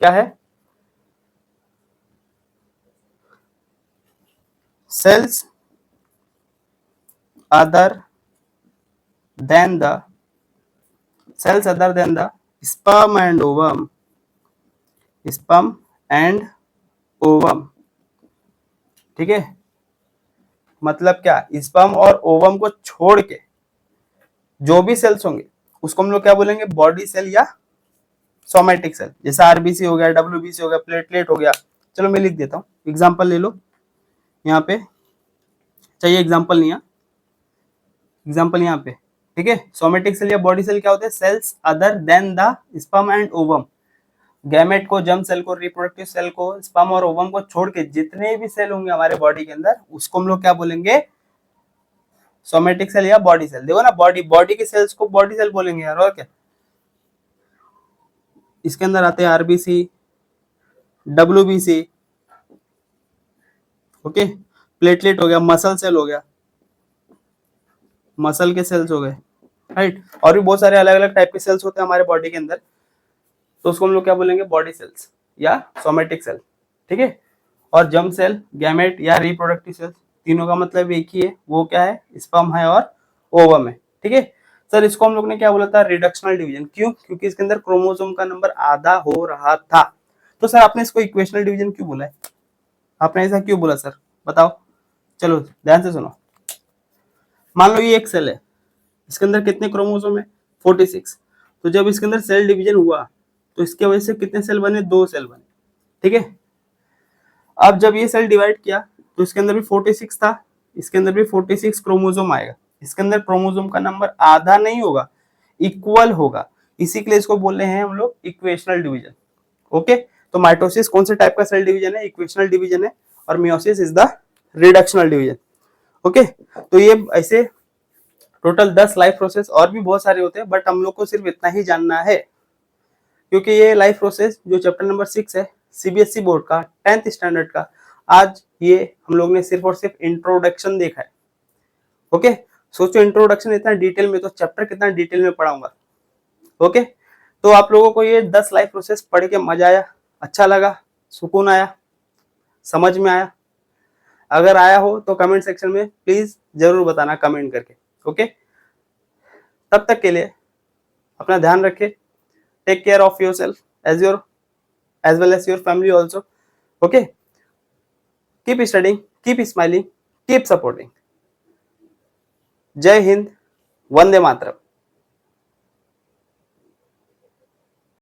Speaker 1: क्या है, cells other than the sperm and ovum, sperm and ovum, ठीक है। मतलब क्या, स्पर्म और ओवम को छोड़ के जो भी सेल्स होंगे उसको हम लोग क्या बोलेंगे, बॉडी सेल या सोमैटिक सेल। जैसे आरबीसी हो गया, डब्ल्यूबीसी हो गया, प्लेटलेट हो गया। चलो मैं लिख देता हूँ, एग्जाम्पल ले लो यहाँ पे, चाहिए एग्जाम्पल नहीं है, एग्जाम्पल यहाँ पे, ठीक है। सोमैटिक सेल या बॉडी सेल क्या होते हैं, cells other than the sperm and ovum. Gamete को, जर्म सेल को, रिप्रोडक्टिव सेल को, स्पर्म और ओवम को छोड़ के जितने भी सेल होंगे हमारे बॉडी के अंदर, उसको हम लोग क्या बोलेंगे, सोमैटिक सेल या बॉडी सेल। देखो ना, बॉडी के सेल्स को बॉडी सेल बोलेंगे यार, और क्या। इसके अंदर आते हैं आरबीसी, डब्ल्यूबीसी, ओके, प्लेटलेट हो गया, मसल सेल हो गया, मसल के सेल्स हो गए, राइट। और भी बहुत सारे अलग अलग टाइप के सेल्स होते हैं हमारे बॉडी के अंदर, तो उसको हम लोग क्या बोलेंगे, बॉडी सेल्स या सोमैटिक सेल, ठीक है। और जर्म सेल, गैमेट या रिप्रोडक्टिव सेल, तीनों का मतलब एक ही है, वो क्या है, स्पर्म है और ओवम है, ठीक है। सर इसको हम लोग ने क्या बोला था, रिडक्शनल डिवीजन। क्यों, क्योंकि इसके अंदर क्रोमोसोम का नंबर आधा हो रहा था। तो सर आपने इसको इक्वेशनल डिवीजन क्यों बोला है, आपने ऐसा क्यों बोला सर, बताओ। चलो ध्यान से सुनो, मान लो ये एक सेल है, इसके अंदर कितने क्रोमोसोम है, 46। तो जब इसके अंदर सेल डिवीजन हुआ तो इसके वजह से कितने सेल बने, 2 सेल बने, ठीक है। अब जब ये सेल डिवाइड किया तो इसके अंदर भी 46 था, इसके अंदर भी 46 क्रोमोसोम आएगा, इसके अंदर क्रोमोसोम का नंबर आधा नहीं होगा, इक्वल होगा, इसी के लिए इसको बोल रहे हैं हम लोग इक्वेशनल डिवीजन। ओके, तो माइटोसिस कौन से टाइप का सेल डिवीजन है? इक्वेशनल डिवीजन है, और meiosis is the reductional division. Okay, तो ये ऐसे टोटल 10 लाइफ प्रोसेस और भी बहुत सारे होते हैं, बट हम लोग को सिर्फ इतना ही जानना है, क्योंकि ये लाइफ प्रोसेस जो चैप्टर नंबर 6 है सीबीएसई बोर्ड का 10th स्टैंडर्ड का, आज ये हम लोग ने सिर्फ और सिर्फ इंट्रोडक्शन देखा है। ओके, सोचो इंट्रोडक्शन इतना डिटेल में, तो चैप्टर कितना डिटेल में पढ़ाऊंगा। ओके, तो आप लोगों को ये 10 लाइफ प्रोसेस पढ़ के मजा आया, अच्छा लगा, सुकून आया, समझ में आया? अगर आया हो तो कमेंट सेक्शन में प्लीज जरूर बताना कमेंट करके। ओके, तब तक के लिए अपना ध्यान रखें, take care of your self as well as your family also. Okay, keep studying, keep smiling, keep supporting. जय हिंद, वंदे मातरम।